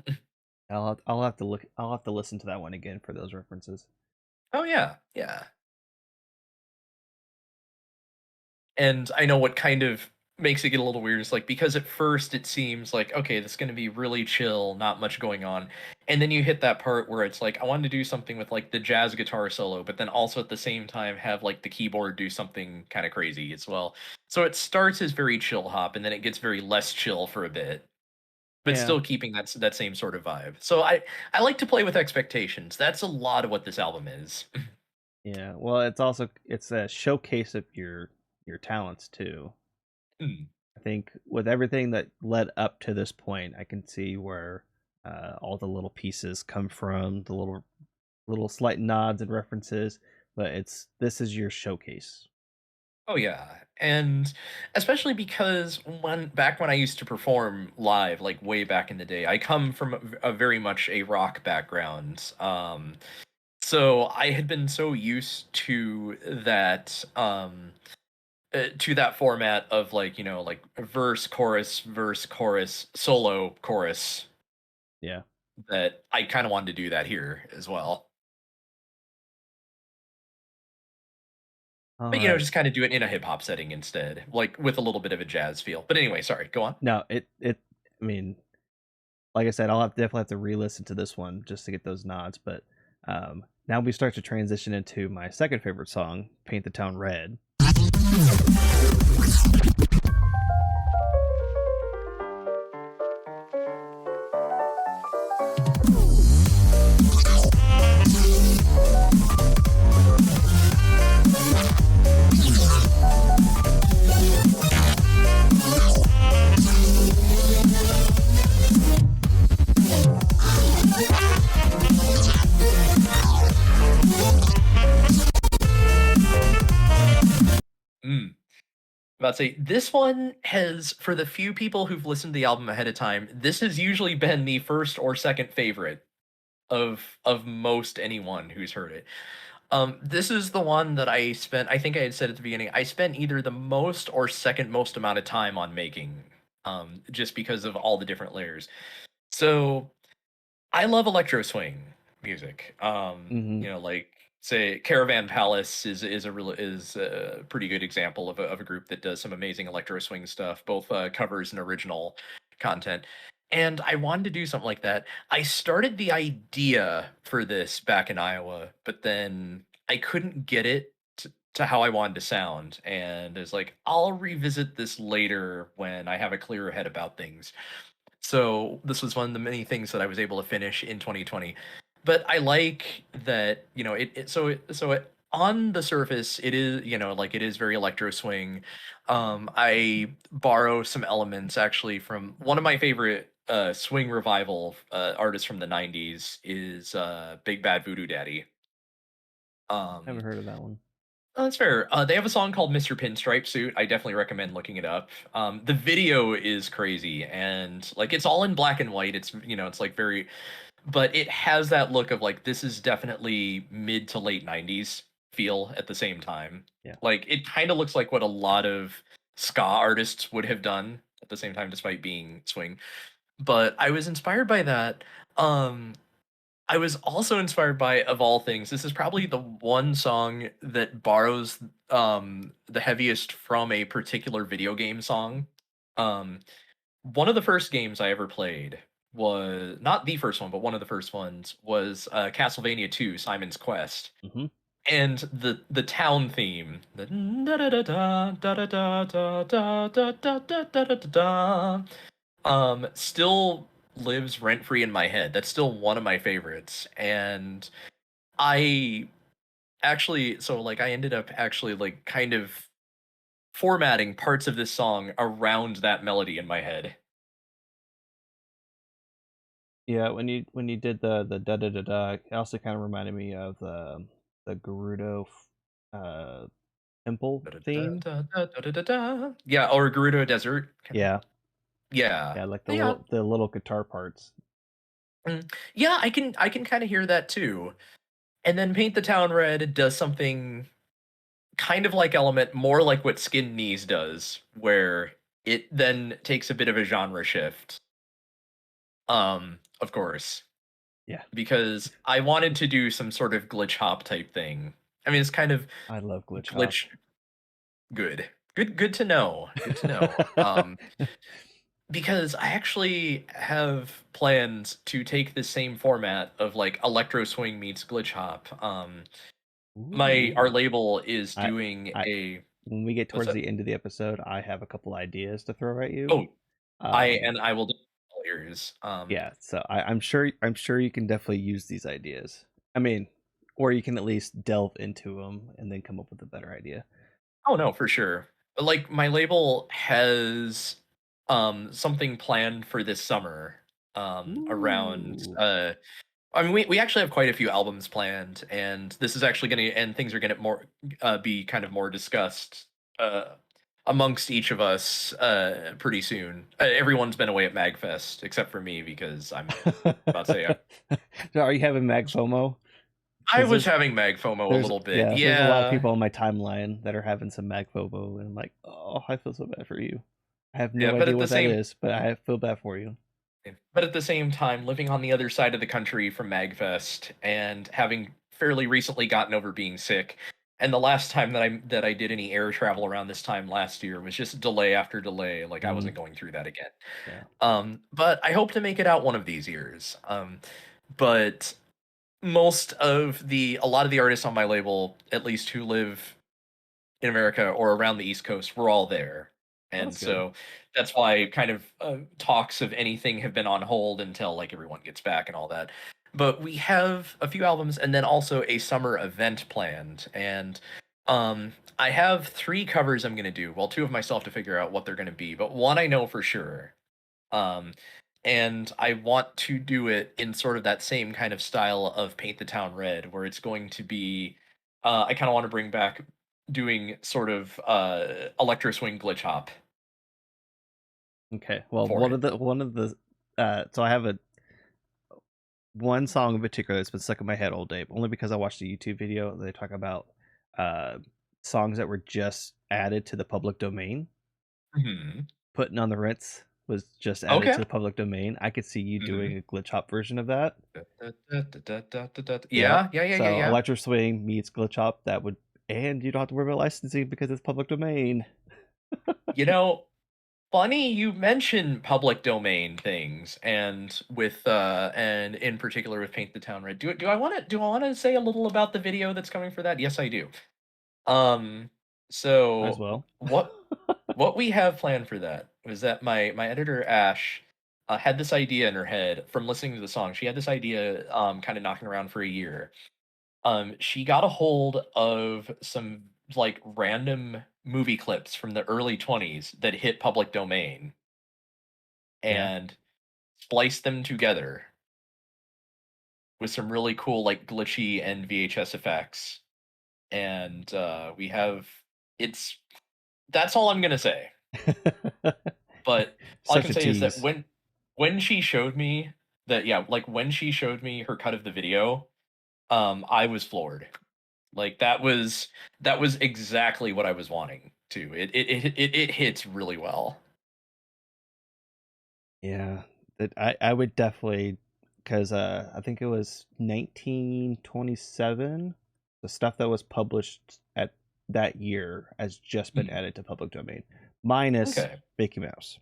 I'll have to look. I'll have to listen to that one again for those references. Oh yeah, yeah. And I know what kind of makes it get a little weird is like, because at first it seems like, okay, this is going to be really chill, not much going on. And then you hit that part where it's like, I wanted to do something with like the jazz guitar solo, but then also at the same time have like the keyboard do something kind of crazy as well. So it starts as very chill hop and then it gets very less chill for a bit, but Yeah. still keeping that same sort of vibe. So I like to play with expectations. That's a lot of what this album is. Yeah. Well, it's a showcase of your talents too. Mm. I think with everything that led up to this point, I can see where all the little pieces come from, the little slight nods and references, but this is your showcase. Oh yeah, and especially because when I used to perform live, like way back in the day, I come from a very much a rock background. So I had been so used to that format of like like verse chorus solo chorus Yeah. that I kind of wanted to do that here as well. All But right. just kind of do it in a hip hop setting instead, like with a little bit of a jazz feel. But anyway, sorry, go on. No, I mean, like I said, definitely have to re-listen to this one just to get those nods. But now we start to transition into my second favorite song, "Paint the Town Red." Mm. About to say this one has, for the few people who've listened to the album ahead of time, this has usually been the first or second favorite of most anyone who's heard it. This is the one that I spent. I think I had said at the beginning. I spent either the most or second most amount of time on making, just because of all the different layers. So I love electro swing music. Hmm. Like say Caravan Palace is a pretty good example of a group that does some amazing electro swing stuff, both covers and original content. And I wanted to do something like that. I started the idea for this back in Iowa, but then I couldn't get it to how I wanted to sound. And it's like, I'll revisit this later when I have a clearer head about things. So this was one of the many things that I was able to finish in 2020. But I like that, on the surface it is, like it is very electro swing. I borrow some elements actually from one of my favorite swing revival artists from the 90s is Big Bad Voodoo Daddy. Never Um heard of that one. Oh, that's fair. They have a song called "Mr. Pinstripe Suit." I definitely recommend looking it up. The video is crazy, and like it's all in black and white. It's it's like very, but it has that look of like this is definitely mid to late '90s feel at the same time. Yeah. Like it kind of looks like what a lot of ska artists would have done at the same time, despite being swing. But I was inspired by that. Um, I was also inspired by, of all things, this is probably the one song that borrows the heaviest from a particular video game song. Um one of the first games I ever played was not the first one, but one of the first ones was Castlevania 2, Simon's Quest. Hmm. And the town theme, the da da da da da da da da da da da da da da still lives rent free in my head. That's still one of my favorites. And I I ended up actually like kind of formatting parts of this song around that melody in my head. Yeah, when you did the da da da da, it also kind of reminded me of the Gerudo temple theme. Yeah, or Gerudo Desert. Yeah, Yeah. yeah, like Yeah. the little guitar parts. Yeah, I can kind of hear that too. And then Paint the Town Red does something kind of like Element, more like what Skin Knees does, where it then takes a bit of a genre shift. Of course, Yeah, because I wanted to do some sort of glitch hop type thing. I mean, it's kind of I love glitch hop. glitch. Good to know. Good to know. Because I actually have plans to take the same format of like electro swing meets glitch hop. My our Ooh. label is I doing I a when we get what's towards that? the end of the episode, I have a couple ideas to throw at you. Oh, Um, I will do all ears. yeah, so I'm sure you can definitely use these ideas. I mean, or you can at least delve into them and then come up with a better idea. Oh no, for sure. Like my label has something planned for this summer around Ooh. I mean we actually have quite a few albums planned, and this is actually going to and things are going to more be kind of more discussed uh amongst each of us pretty soon. Everyone's been away at Magfest except for me because I'm about to say So are you having Mag FOMO? I Because was having Mag FOMO a little bit. there's a lot of Yeah. people on my timeline that are having some Mag FOMO, and I'm like, oh, I feel so bad for you. I have Yeah, no but idea at the what that same is, but I feel bad for you. But at the same time, living on the other side of the country from Magfest and having fairly recently gotten over being sick, and the last time that I did any air travel around this time last year was just delay after delay. Like I Mm, wasn't going through that again. yeah. But I hope to make it out one of these years. But a lot of the artists on my label, at least who live in America or around the East Coast, we're all there. Oh, And that's good. so that's why kind of talks of anything have been on hold until like everyone gets back and all that. But we have a few albums and then also a summer event planned. And I have three covers I'm going to do. Well, two of myself to figure out what they're going to be, but one I know for sure. Um, and I want to do it in sort of that same kind of style of Paint the Town Red, where it's going to be. I kind of want to bring back doing sort of electro swing glitch hop Okay. Well, for it. so I have a one song in particular that's been stuck in my head all day, only because I watched a YouTube video. They talk about uh, songs that were just added to the public domain. Hmm. Putting on the Ritz was just added to Okay. the public domain. I could see you Hmm. doing a glitch hop version of that. Yep. Yeah, yeah, yeah, yeah, So yeah. electro swing meets glitch hop. That would, and you don't have to worry about licensing because it's public domain. You know, funny you mention public domain things, and with and in particular with Paint the Town Red. Do I want to say a little about the video that's coming for that? Yes, I do. Um, Might as so well. what we have planned for that was that my editor Ash had this idea in her head from listening to the song. She had this idea kind of knocking around for a year. She got a hold of some like random movie clips from the early 20s that hit public domain Yeah. and spliced them together with some really cool like glitchy and VHS effects. And we have it's that's all I'm gonna say. But all I Such can a say is that tease. when she showed me that yeah, like when she showed me her cut of the video, I was floored. Like that was exactly what I was wanting to. It hits really well. Yeah, I would definitely, because I think it was 1927. The stuff that was published at that year has just been Mhm. added to public domain, minus Okay. Mickey Mouse.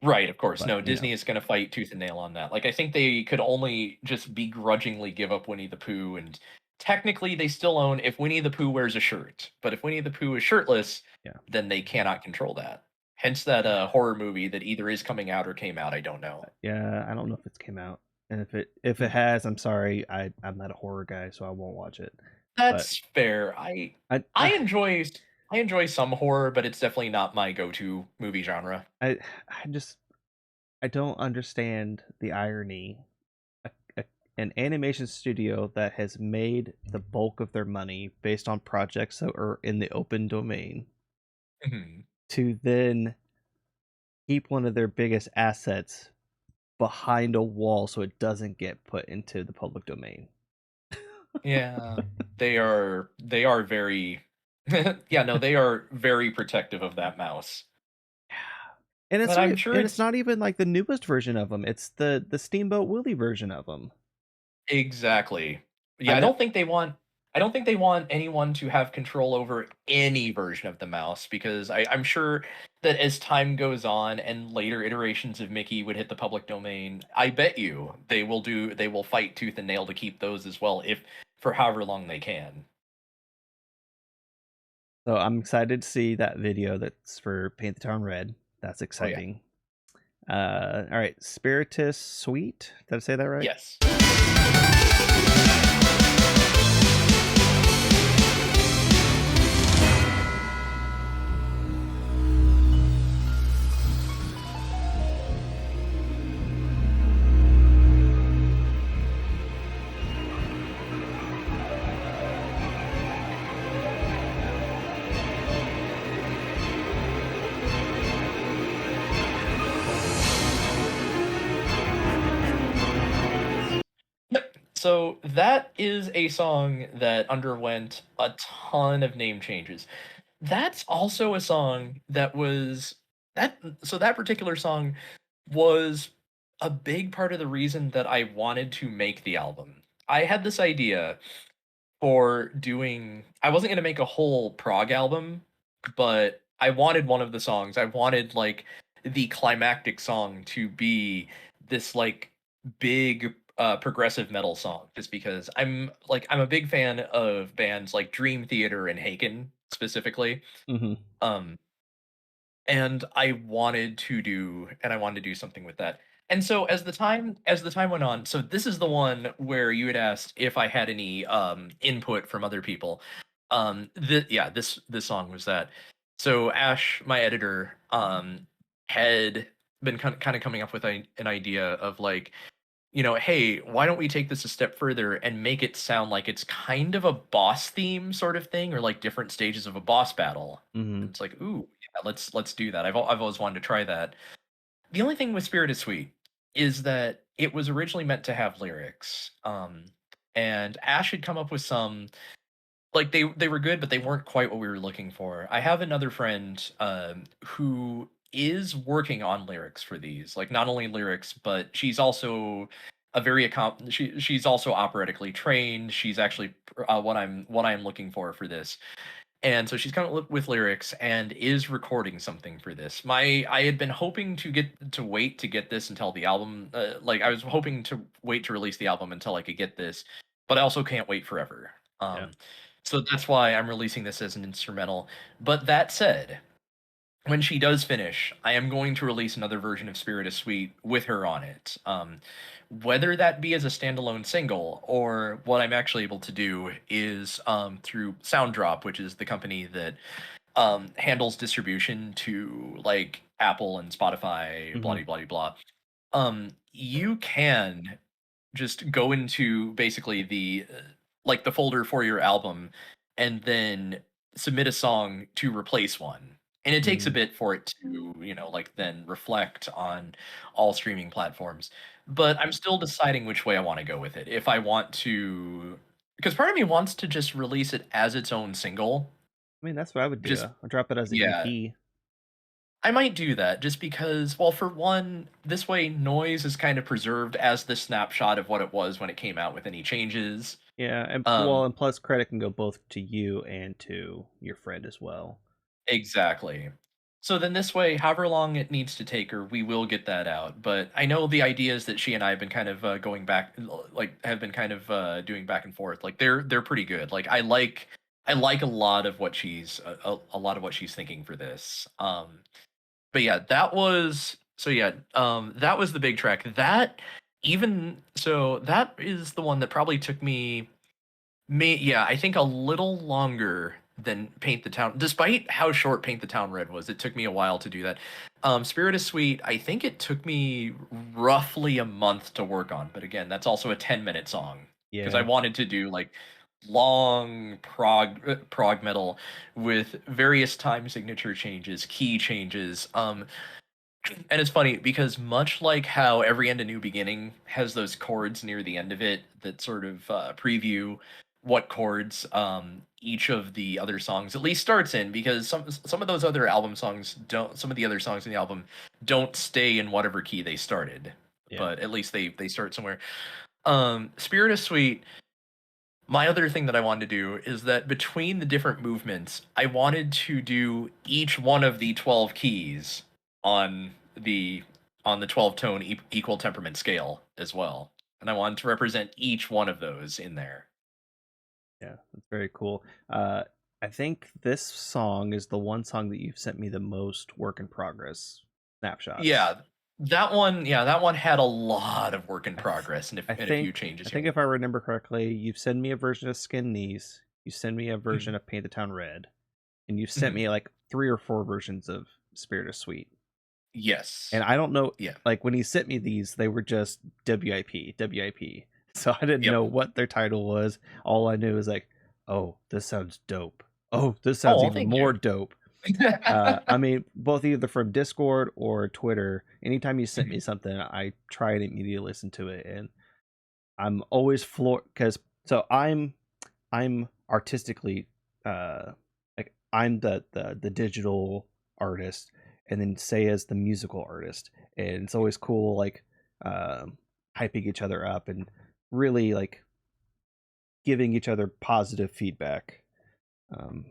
Right, of course. But No, Disney is gonna fight tooth and nail on that. Like, I think they could only just begrudgingly give up Winnie the Pooh, and technically they still own if Winnie the Pooh wears a shirt. But if Winnie the Pooh is shirtless, yeah, then they cannot control that. Hence that horror movie that either is coming out or came out. I don't know. yeah, I don't know if it's came out, and if it Mhm. has, I'm sorry, I'm not a horror guy, so I won't watch it. But That's fair. I I enjoy I enjoy some horror, but it's definitely not my go-to movie genre. I, I just I don't understand the irony. A, a, an animation studio that has made the bulk of their money based on projects that are in the open domain Mhm. to then keep one of their biggest assets behind a wall so it doesn't get put into the public domain. Yeah, they are very yeah, no, they are very protective of that mouse. And it's But not, I'm sure and it's it's not even like the newest version of them. It's the Steamboat Willie version of them. exactly. I Yeah, know. I don't think they want anyone to have control over any version of the mouse because I'm sure that as time goes on and later iterations of Mickey would hit the public domain, I bet you they will fight tooth and nail to keep those as well if for however long they can. So I'm excited to see that video that's for Paint the Town Red. That's Oh yeah. exciting. All right, Spiritus Sweet. Did I say that right? Yes. So that is a song that underwent a ton of name changes. That's also a song that was that so that particular song was a big part of the reason that I wanted to make the album. I had this idea for doing I wasn't gonna make a whole prog album, but I wanted one of the songs. I wanted like the climactic song to be this like big progressive metal song just because I'm a big fan of bands like Dream Theater and Haken specifically. Hmm. Um and I wanted to do something with that. And so as the time went on, so this is the one where you had asked if I had any input from other people. Yeah, this song was that. So Ash, my editor, had been kind of coming up with an idea of like, hey, why don't we take this a step further and make it sound like it's kind of a boss theme sort of thing, or like different stages of a boss battle? Hmm. And it's like, ooh, yeah, let's do that. I've always wanted to try that. The only thing with Spirit is Sweet is that it was originally meant to have lyrics. And Ash had come up with some like they were good, but they weren't quite what we were looking for. I have another friend who is working on lyrics for these, like not only lyrics, but she's also she's also operatically trained. She's actually what I'm looking for this. And so she's coming up with lyrics and is recording something for this. I had been hoping to wait to get this until the album. Like I was hoping to wait to release the album until I could get this, but I also can't wait forever. Yeah. So that's why I'm releasing this as an instrumental. But that said, when she does finish, I am going to release another version of Spirit is Sweet with her on it. Whether that be as a standalone single or what I'm actually able to do is through Sounddrop, which is the company that handles distribution to like Apple and Spotify, blah Hmm. blah blah blah. You can just go into basically the like the folder for your album and then submit a song to replace one. And it takes a Hmm. bit for it to, like then reflect on all streaming platforms. But I'm still deciding which way I want to go with it. If I want to because part of me wants to just release it as its own single. I mean, that's what I would do. Just I'll drop it as an yeah, EP. I might do that just because, well, for one, this way noise is kind of preserved as the snapshot of what it was when it came out with any changes. Yeah, and Um, well, and plus credit can go both to you and to your friend as well. exactly. So then this way, however long it needs to take her, we will get that out. But I know the ideas that she and I have been kind of going back, like have been kind of doing back and forth. Like they're pretty good. Like I like a lot of what a lot of what she's thinking for this. But yeah, that was the big track. That is the one that probably took me, I think a little longer than Paint the Town. Despite how short Paint the Town Red was, it took me a while to do that. Spirit is Sweet, I think it took me roughly a month to work on, but again, that's also a 10-minute song because I Yeah. wanted to do like long prog metal with various time signature changes, key changes. And it's funny because much like how every end a new beginning has those chords near the end of it that sort of preview what chords each of the other songs at least starts in, because some of those other album songs don't some of the other songs in the album don't stay in whatever key they started, Yeah. but at least they start somewhere. Spirit is Sweet, my other thing that I wanted to do is that between the different movements, I wanted to do each one of the 12 keys on the 12 tone equal temperament scale as well. And I wanted to represent each one of those in there. Yeah, that's very cool. I think this song is the one song that you've sent me the most work in progress snapshots. Yeah, that one had a lot of work in I th- progress and I a few think I changes here think and if I there. remember correctly, you've sent me a version of Skin Knees, you send me a version Mhm. of Paint the Town Red, and you sent Mhm. me like 3 or 4 versions of Spirit of Sweet. And Yes. I don't know, Yeah. like when he sent me these, they were just WIP, WIP. So I didn't Yep. know what their title was. All I knew was like, oh, this sounds dope. Oh, this Oh, sounds well, even thank more you. dope. I mean, both either from Discord or Twitter. Anytime you sent me something, I try and immediately listen to it. And I'm always floored because I'm artistically like I'm the digital artist, and then Seiya's the musical artist, and it's always cool like hyping each other up and really like giving each other positive feedback. Um,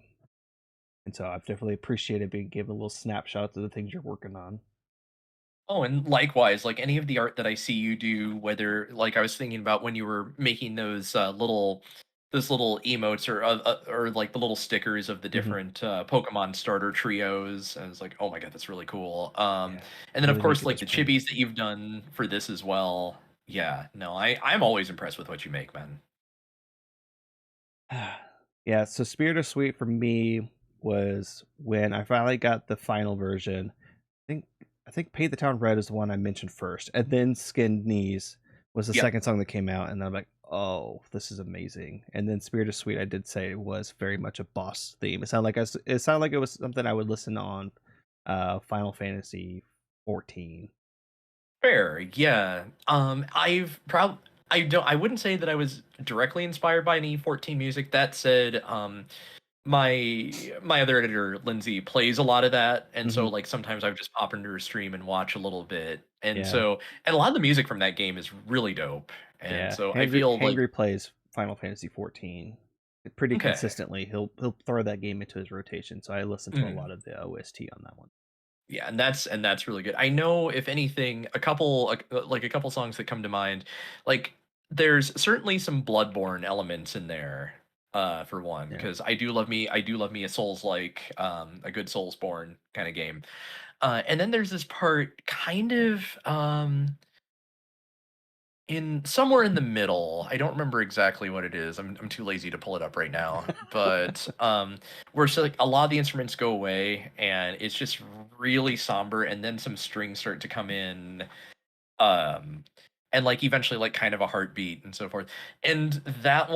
and so I've definitely appreciated being given little snapshots of the things you're working on. Oh, and likewise, like any of the art that I see you do, whether like I was thinking about when you were making those little emotes or like the little stickers of the Hmm. different Pokemon starter trios. I was like, oh my god, that's really cool. Yeah, And then of really course making like those the pretty. chibis that you've done for this as well. Yeah, no, I'm always impressed with what you make, man. Yeah, so Spirit of Sweet for me was when I finally got the final version. think I think Paint the Town Red is the one I mentioned first, and then Skinned Knees was the Yep. second song that came out, and then I'm like, oh, this is amazing. And then Spirit of Sweet, I did say was very much a boss theme. It sounded like it was something I would listen on Final Fantasy 14. Fair, yeah. I wouldn't say that I was directly inspired by any 14 music. That said, my other editor, Lindsay, plays a lot of that, and Hmm. so, like, sometimes I would just pop into her stream and watch a little bit, and Yeah, so and a lot of the music from that game is really dope, and yeah. so I Hangry feel like Hangry plays Final Fantasy 14 pretty okay. consistently. He'll throw that game into his rotation, so I listen to a Mhm. lot of the OST on that one. Yeah, and that's really good. I know if anything, a couple songs that come to mind, like there's certainly some Bloodborne elements in there. For one, Yeah. because I do love me a Souls like a good Soulsborne kind of game. And then there's this part kind of in somewhere in the middle. I don't remember exactly what it is. I'm too lazy to pull it up right now. But where so like a lot of the instruments go away and it's just really somber and then some strings start to come in um and like eventually like kind of a heartbeat and so forth, and that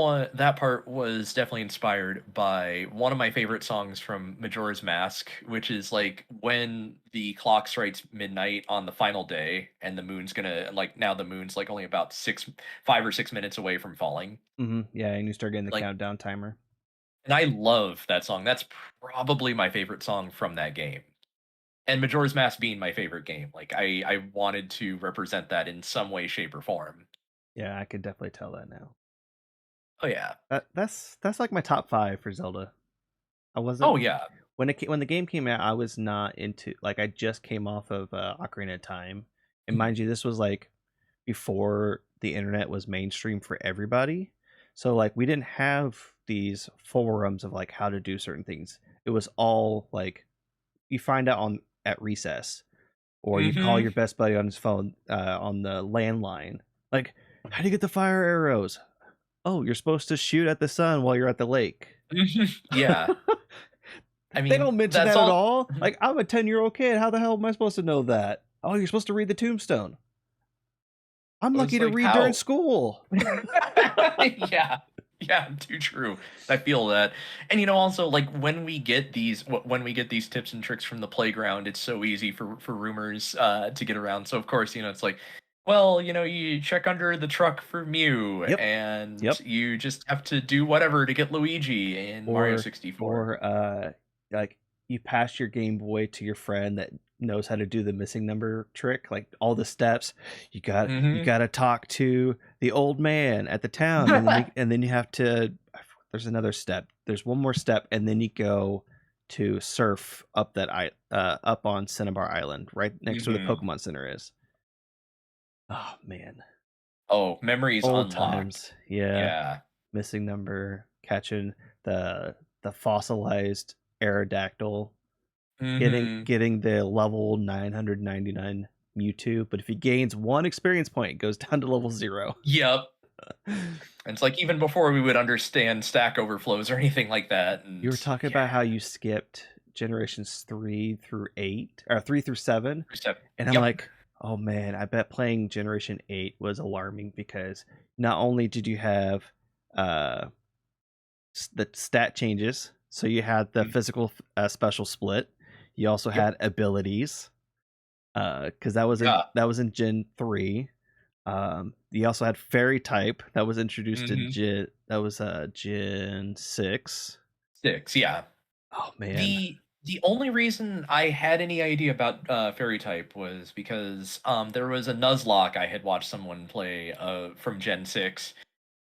part was definitely inspired by one of my favorite songs from Majora's Mask, which is like when the clock strikes midnight on the final day and the moon's gonna like now the moon's like only about 5 or 6 minutes away from falling, Yeah, and you start getting the like, countdown timer. and I love that song. That's probably my favorite song from that game, and Majora's Mask being my favorite game, like I wanted to represent that in some way, shape, or form. Yeah, I could definitely tell that now. Oh yeah. That's like my top 5 for Zelda. I wasn't Oh yeah. when the game came out, I was not into like I just came off of Ocarina of Time. And Mhm. mind you, this was like before the internet was mainstream for everybody. So like we didn't have these forums of like how to do certain things. It was all like you find out on at recess, or you call Mhm. your best buddy on his phone on the landline. Like, how do you get the fire arrows? Oh, you're supposed to shoot at the sun while you're at the lake. Mhm. Yeah. I They mean, don't mention that's that at all. all. Mhm. Like, I'm a 10-year-old kid. How the hell am I supposed to know that? Oh, you're supposed to read the tombstone. I'm It lucky was to like, read during "How?" school. Yeah. Yeah, too true. I feel that. And, also, like, when we get these tips and tricks from the playground, it's so easy for rumors, to get around. So, of course, it's like, well, you check under the truck for Mew, Yep, and yep. you just have to do whatever to get Luigi in Mario Or 64. or like you pass your Game Boy to your friend that knows how to do the missing number trick, like all the steps. You Mhm. got to talk to the old man at the town, and then you have to. There's another step. There's one more step, and then you go to surf up up on Cinnabar Island, right next to where the Mhm. Pokemon Center is. Oh man, Oh, memories old unlocked. times. Yeah, Yeah. missing number, catching the fossilized Aerodactyl, Mhm. getting the level 999 Mewtwo, but if he gains one experience point, it goes down to level 0. Yep. And it's like even before we would understand stack overflows or anything like that, You and were talking yeah, about how you skipped generations 3 through 8 or 3 through 7, except and I'm yep. like, "Oh man, I bet playing generation 8 was alarming because not only did you have uh the stat changes. So you had the Mm, physical special split. You also yep. had abilities because Yeah. that was in Gen 3. You also had Fairy type that was introduced to Hmm. Gen 6. 6, yeah. Oh man, The only reason I had any idea about fairy type was because there was a Nuzlocke I had watched someone play from Gen 6,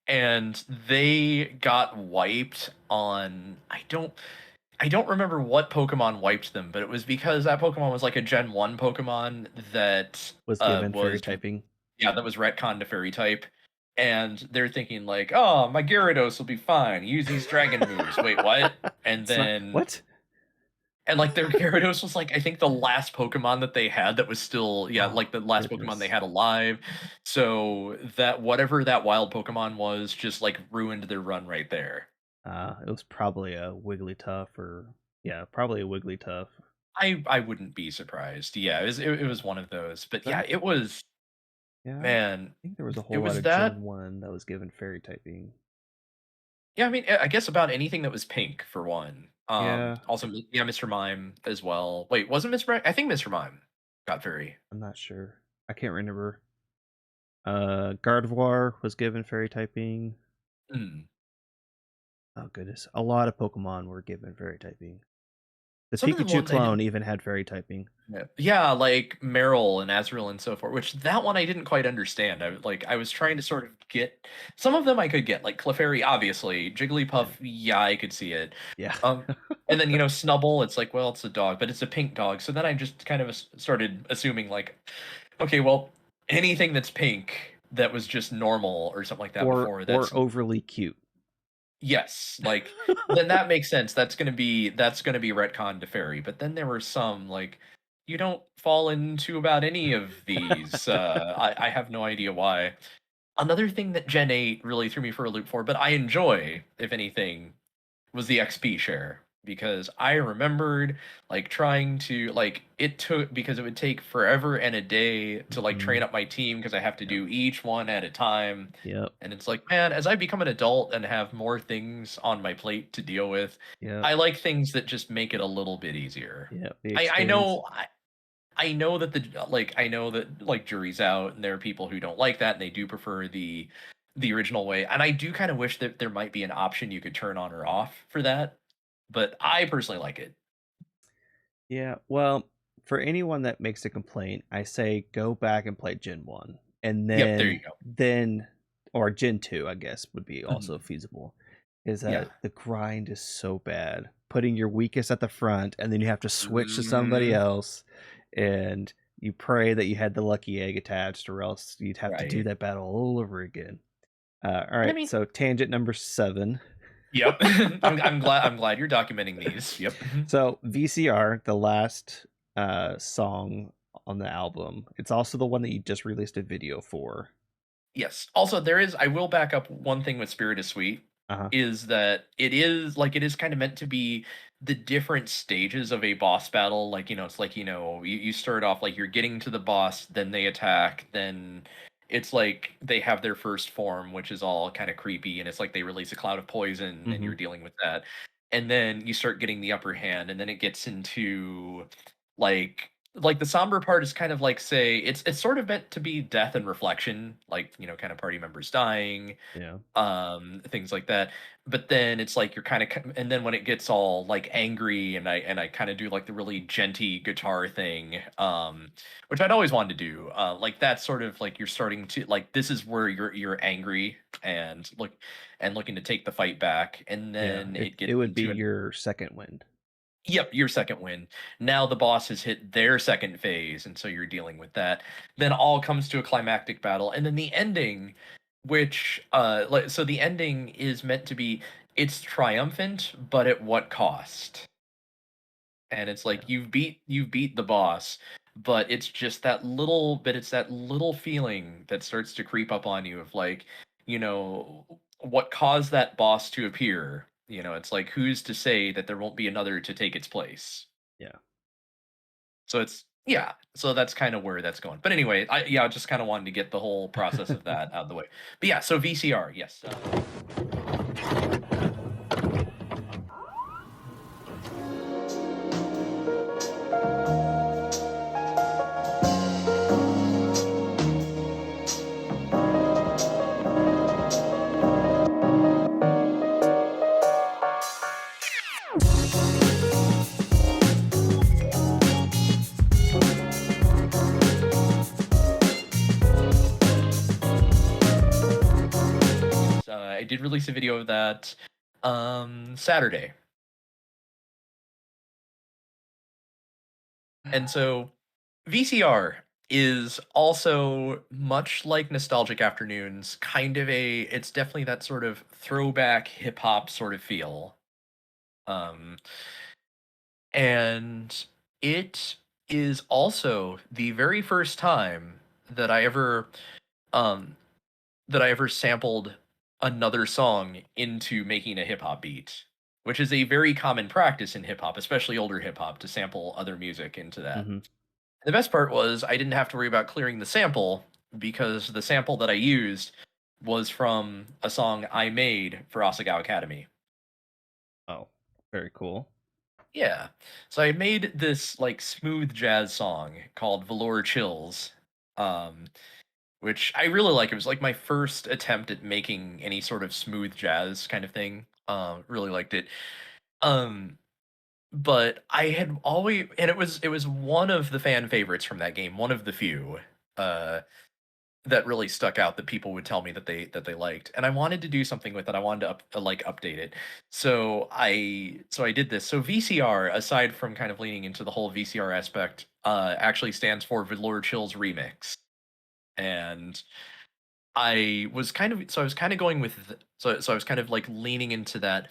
and they got wiped on I don't remember what Pokemon wiped them, but it was because that Pokemon was like a Gen 1 Pokemon that was given Fairy was typing. yeah, that was retconned to fairy type. And they're thinking like, "Oh, my Gyarados will be fine. Use these dragon moves." Wait, what? And It's not then what? like their Gyarados was like I think the last Pokemon that they had that was still yeah, Oh like the last Pokemon they goodness. had alive. So that whatever that wild Pokemon was just like ruined their run right there. It was probably a Wigglytuff or yeah, probably a Wigglytuff. I wouldn't be surprised. Yeah, it was one of those. But yeah, That it was yeah, I man, think there was a it whole lot was of Gen that. 1 that was given Fairy typing. Yeah, I mean, I guess about anything that was pink for one. Yeah, Also, yeah, Mr. Mime as well. Wait, wasn't Mr. Mime? I think Mr. Mime got fairy. I'm not sure. I can't remember. Gardevoir was given Fairy typing. Mm. Oh goodness, a lot of Pokemon were given Fairy typing. The Some of the Pikachu ones I clone didn't. even had Fairy typing. Yeah, like Meryl and Azrael and so forth. Which that one I didn't quite understand. I was trying to sort of get some of them I could get, like Clefairy, obviously. Jigglypuff, Yeah. yeah, I could see it. Yeah. Um, and then Snubble, it's like, well, it's a dog, but it's a pink dog. So then I just kind of started assuming like, okay, well, anything that's pink that was just normal or something like that before, or that's overly cute. yes, like then that makes sense. That's gonna be retcon to fairy. But then there were some like you don't fall into about any of these. I have no idea why. Another thing that Gen 8 really threw me for a loop for, but I enjoy, if anything, was the XP share because I remembered like trying to like it took because it would take forever and a day to like train Mhm. up my team because I have to Yep. do each one at a time. Yep. And it's like, man, as I become an adult and have more things on my plate to deal with, Yep. I like things that just make it a little bit easier. Yep. The I experience. know I know that I know that like jury's out and there are people who don't like that and they do prefer the original way. And I do kind of wish that there might be an option you could turn on or off for that. But I personally like it. Yeah. Well, for anyone that makes a complaint, I say go back and play Gen 1. And Yep, there you go. then or Gen 2, I guess, would be also Mhm. feasible. Is Yeah. that the grind is so bad. Putting your weakest at the front and then you have to switch to somebody Mhm. else and you pray that you had the lucky egg attached or else you'd have to do Right. that battle all over again. All And I right, mean, so tangent number 7. yep. I'm glad you're documenting these. Yep. So VCR, the last song on the album, it's also the one that you just released a video for. Yes. Also, I will back up one thing with Spirit is Sweet Uh-huh. is that it is kind of meant to be the different stages of a boss battle. Like, it's like, you start off like you're getting to the boss, then they attack, then it's like they have their first form, which is all kind of creepy, and it's like they release a cloud of poison and Mm-hmm. you're dealing with that. And then you start getting the upper hand, and then it gets into like the somber part is kind of like say it's sort of meant to be death and reflection, like kind of party members dying, Yeah. things like that. But then it's like you're kind of and then when it gets all like angry and I kind of do like the really genty guitar thing, which I'd always wanted to do, like that's sort of like you're starting to like this is where you're angry and looking to take the fight back, and Yeah. then It it it gets would be into an your second wind. yep, your second win. Now the boss has hit their second phase, and so you're dealing with that. Then all comes to a climactic battle, and then the ending, which so the ending is meant to be it's triumphant, but at what cost? And it's Yeah. like you've beat the boss, but it's just that little bit, it's that little feeling that starts to creep up on you of like, what caused that boss to appear. It's like who's to say that there won't be another to take its place? Yeah. So it's yeah, so that's kind of where that's going. But anyway, I just kind of wanted to get the whole process of that out of the way. But yeah, so VCR, yes. I did release a video of that Saturday. And so VCR is also much like Nostalgic Afternoons, kind of it's definitely that sort of throwback hip hop sort of feel. Um and it is also the very first time that um I ever sampled another song into making a hip hop beat, which is a very common practice in hip hop, especially older hip hop, to sample other music into that. Hmm. The best part was I didn't have to worry about clearing the sample because the sample that I used was from a song I made for Asagao Academy. Oh, very cool. Yeah. So I made this like smooth jazz song called Velour Chills. Um which I really like. It was like my first attempt at making any sort of smooth jazz kind of thing. Really liked it. Um but I had always, and it was one of the fan favorites from that game, one of the few. Uh that really stuck out that people would tell me that they liked, and I wanted to do something with it. I wanted to update it, so I did this. So VCR, aside from kind of leaning into the whole VCR aspect, actually stands for Velour Chills Remix, and I was kind of going with so I was kind of like leaning into that,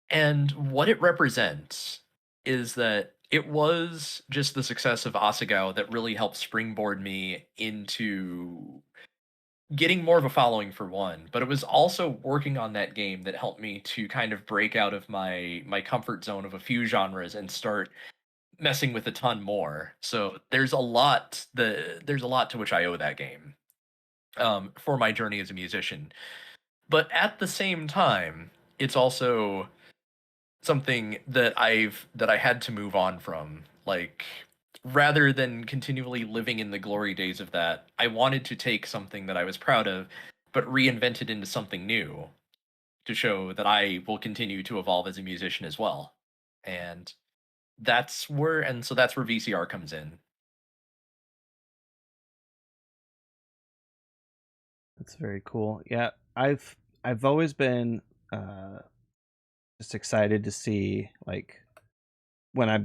and what it represents is that it was just the success of Asagao that really helped springboard me into getting more of a following for one, but it was also working on that game that helped me to kind of break out of my comfort zone of a few genres and start messing with a ton more. So there's a lot to which I owe that game for my journey as a musician. But at the same time, it's also something that I had to move on from. Like, rather than continually living in the glory days of that, I wanted to take something that I was proud of, but reinvent it into something new to show that I will continue to evolve as a musician as well. And that's where VCR comes in. That's very cool. Yeah, I've always been uh, just excited to see like when I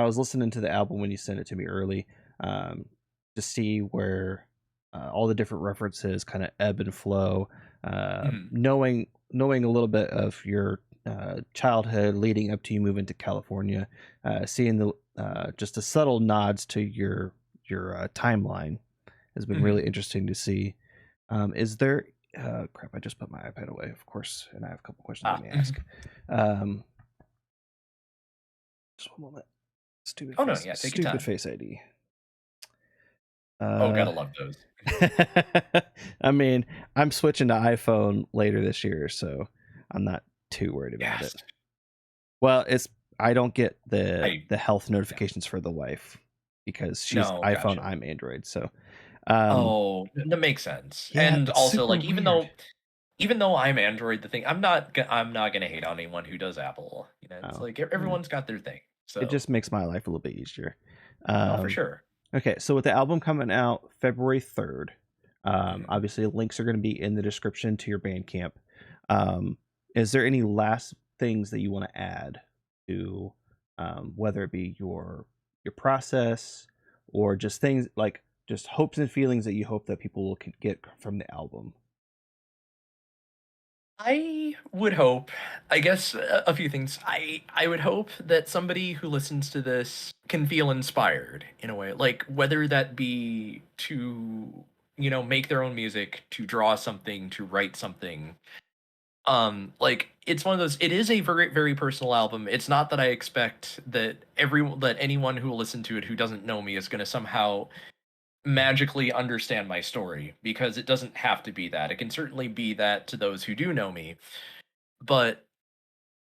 was listening to the album when you sent it to me early, um, to see where all the different references kind of ebb and flow. Mhm. Knowing a little bit of your childhood leading up to you moving to California, seeing the just the subtle nods to your timeline has been really Mhm. interesting to see. Is there crap? I just put my iPad away, of course, and I have a couple questions let Ah. me Mhm. ask. Um, just one moment. Oh no, yeah, take your Stupid time. face ID. Oh, Uh, gotta love those. I mean, I'm switching to iPhone later this year, so I'm not too worried about Yes. it. Well, it's I don't get I the health Yeah. notifications for the wife because she's No, iPhone, gotcha. I'm Android. So, um, Oh, that makes sense. yeah, And it's also, super like, weird. even though I'm Android, the thing I'm not gonna hate on anyone who does Apple. You know, it's Oh, like yeah. everyone's got their thing. It So, just makes my life a little bit easier. oh, for Um, sure. okay, so with the album coming out February 3rd, Mhm. obviously links are going to be in the description to your Bandcamp. Um, is there any last things that you want to add to, whether it be your process or just things like just hopes and feelings that you hope that people will get from the album? I would hope, I guess a few things. I would hope that somebody who listens to this can feel inspired in a way, like whether that be to, make their own music, to draw something, to write something. Like, it's one of those, it is a very very personal album. It's not that I expect that anyone who will listen to it who doesn't know me is going to somehow magically understand my story, because it doesn't have to be that. It can certainly be that to those who do know me, but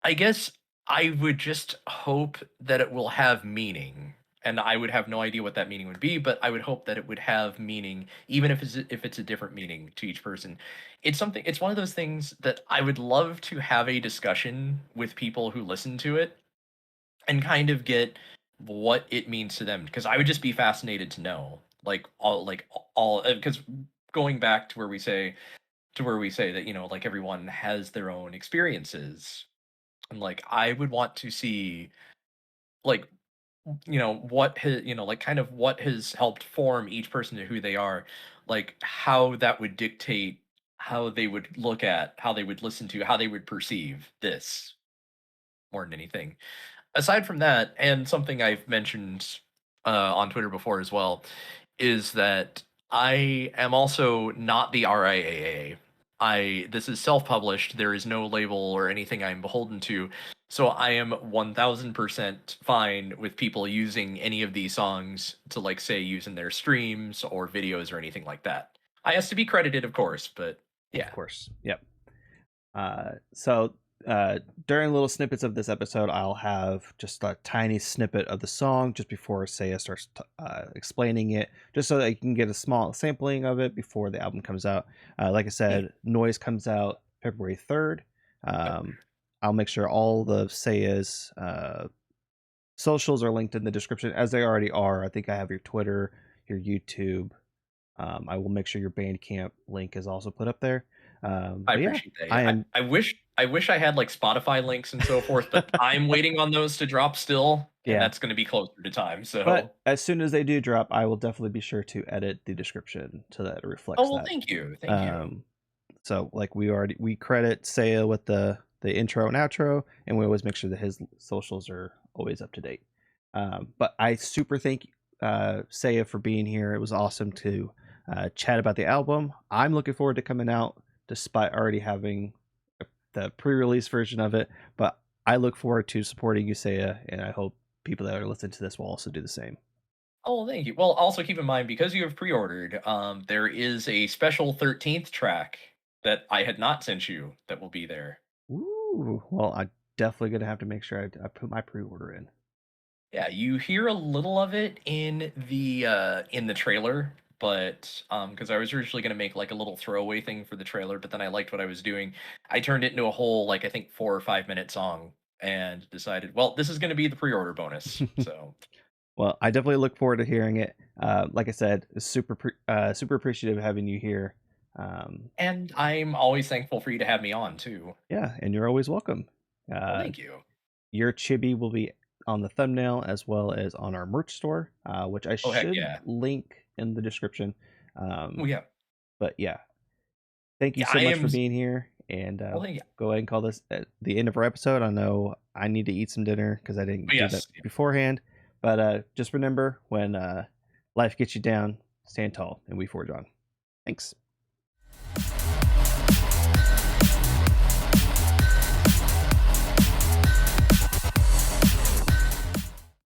I guess I would just hope that it will have meaning. And I would have no idea what that meaning would be, but I would hope that it would have meaning, even if it's a different meaning to each person. It's one of those things that I would love to have a discussion with people who listen to it and kind of get what it means to them, because I would just be fascinated to know, like, all because going back to where we say to where we say that, like everyone has their own experiences. And like I would want to see like what has like kind of what has helped form each person to who they are, like how that would dictate how they would look at, how they would listen to, how they would perceive this more than anything. Aside from that, and something I've mentioned on Twitter before as well, is that I am also not the RIAA. This is self-published. There is no label or anything I'm beholden to. So I am 1000% fine with people using any of these songs to like say use in their streams or videos or anything like that. I has to be credited, of course, but Of yeah. course. Yep. So during little snippets of this episode, I'll have just a tiny snippet of the song just before Saya starts explaining it, just so that you can get a small sampling of it before the album comes out. Like I Yeah. said, Noise comes out February 3rd. I'll make sure all the Saya's socials are linked in the description, as they already are. I think I have your Twitter, your YouTube. I will make sure your Bandcamp link is also put up there. I But yeah, appreciate that. I Yeah, am. I wish I had like Spotify links and so forth, but I'm waiting on those to drop still, and Yeah, that's going to be closer to time. but So, as soon as they do drop, I will definitely be sure to edit the description so that it oh reflects well, that. thank you, thank you. Um, so like we credit Saya with the intro and outro, and we always make sure that his socials are always up to date. But I super thank Saya for being here. It was awesome to chat about the album. I'm looking forward to coming out, despite already having the pre-release version of it. But I look forward to supporting you, Saya, and I hope people that are listening to this will also do the same. Oh, well, thank you. Well, also keep in mind because you have pre-ordered, there is a special 13th track that I had not sent you that will be there. Ooh, well, I'm definitely gonna have to make sure I put my pre-order in. Yeah, you hear a little of it in the trailer, but because I was originally gonna make like a little throwaway thing for the trailer, but then I liked what I was doing. I turned it into a whole like I think 4 or 5 minute song and decided, well, this is gonna be the pre-order bonus. So Well, I definitely look forward to hearing it. Like I said, super appreciative of having you here. Um, and I'm always thankful for you to have me on too. yeah, and you're always welcome. Well, Uh, thank you. your chibi will be on the thumbnail as well as on our merch store, which I Oh heck should yeah. link in the description. Well yeah. But yeah, thank you Yeah, so I much am for being here. And well thank you. go ahead and call this the end of our episode. I know I need to eat some dinner because I Oh, didn't do that yes. beforehand. But just remember when life gets you down, stand tall and we forge on. Thanks.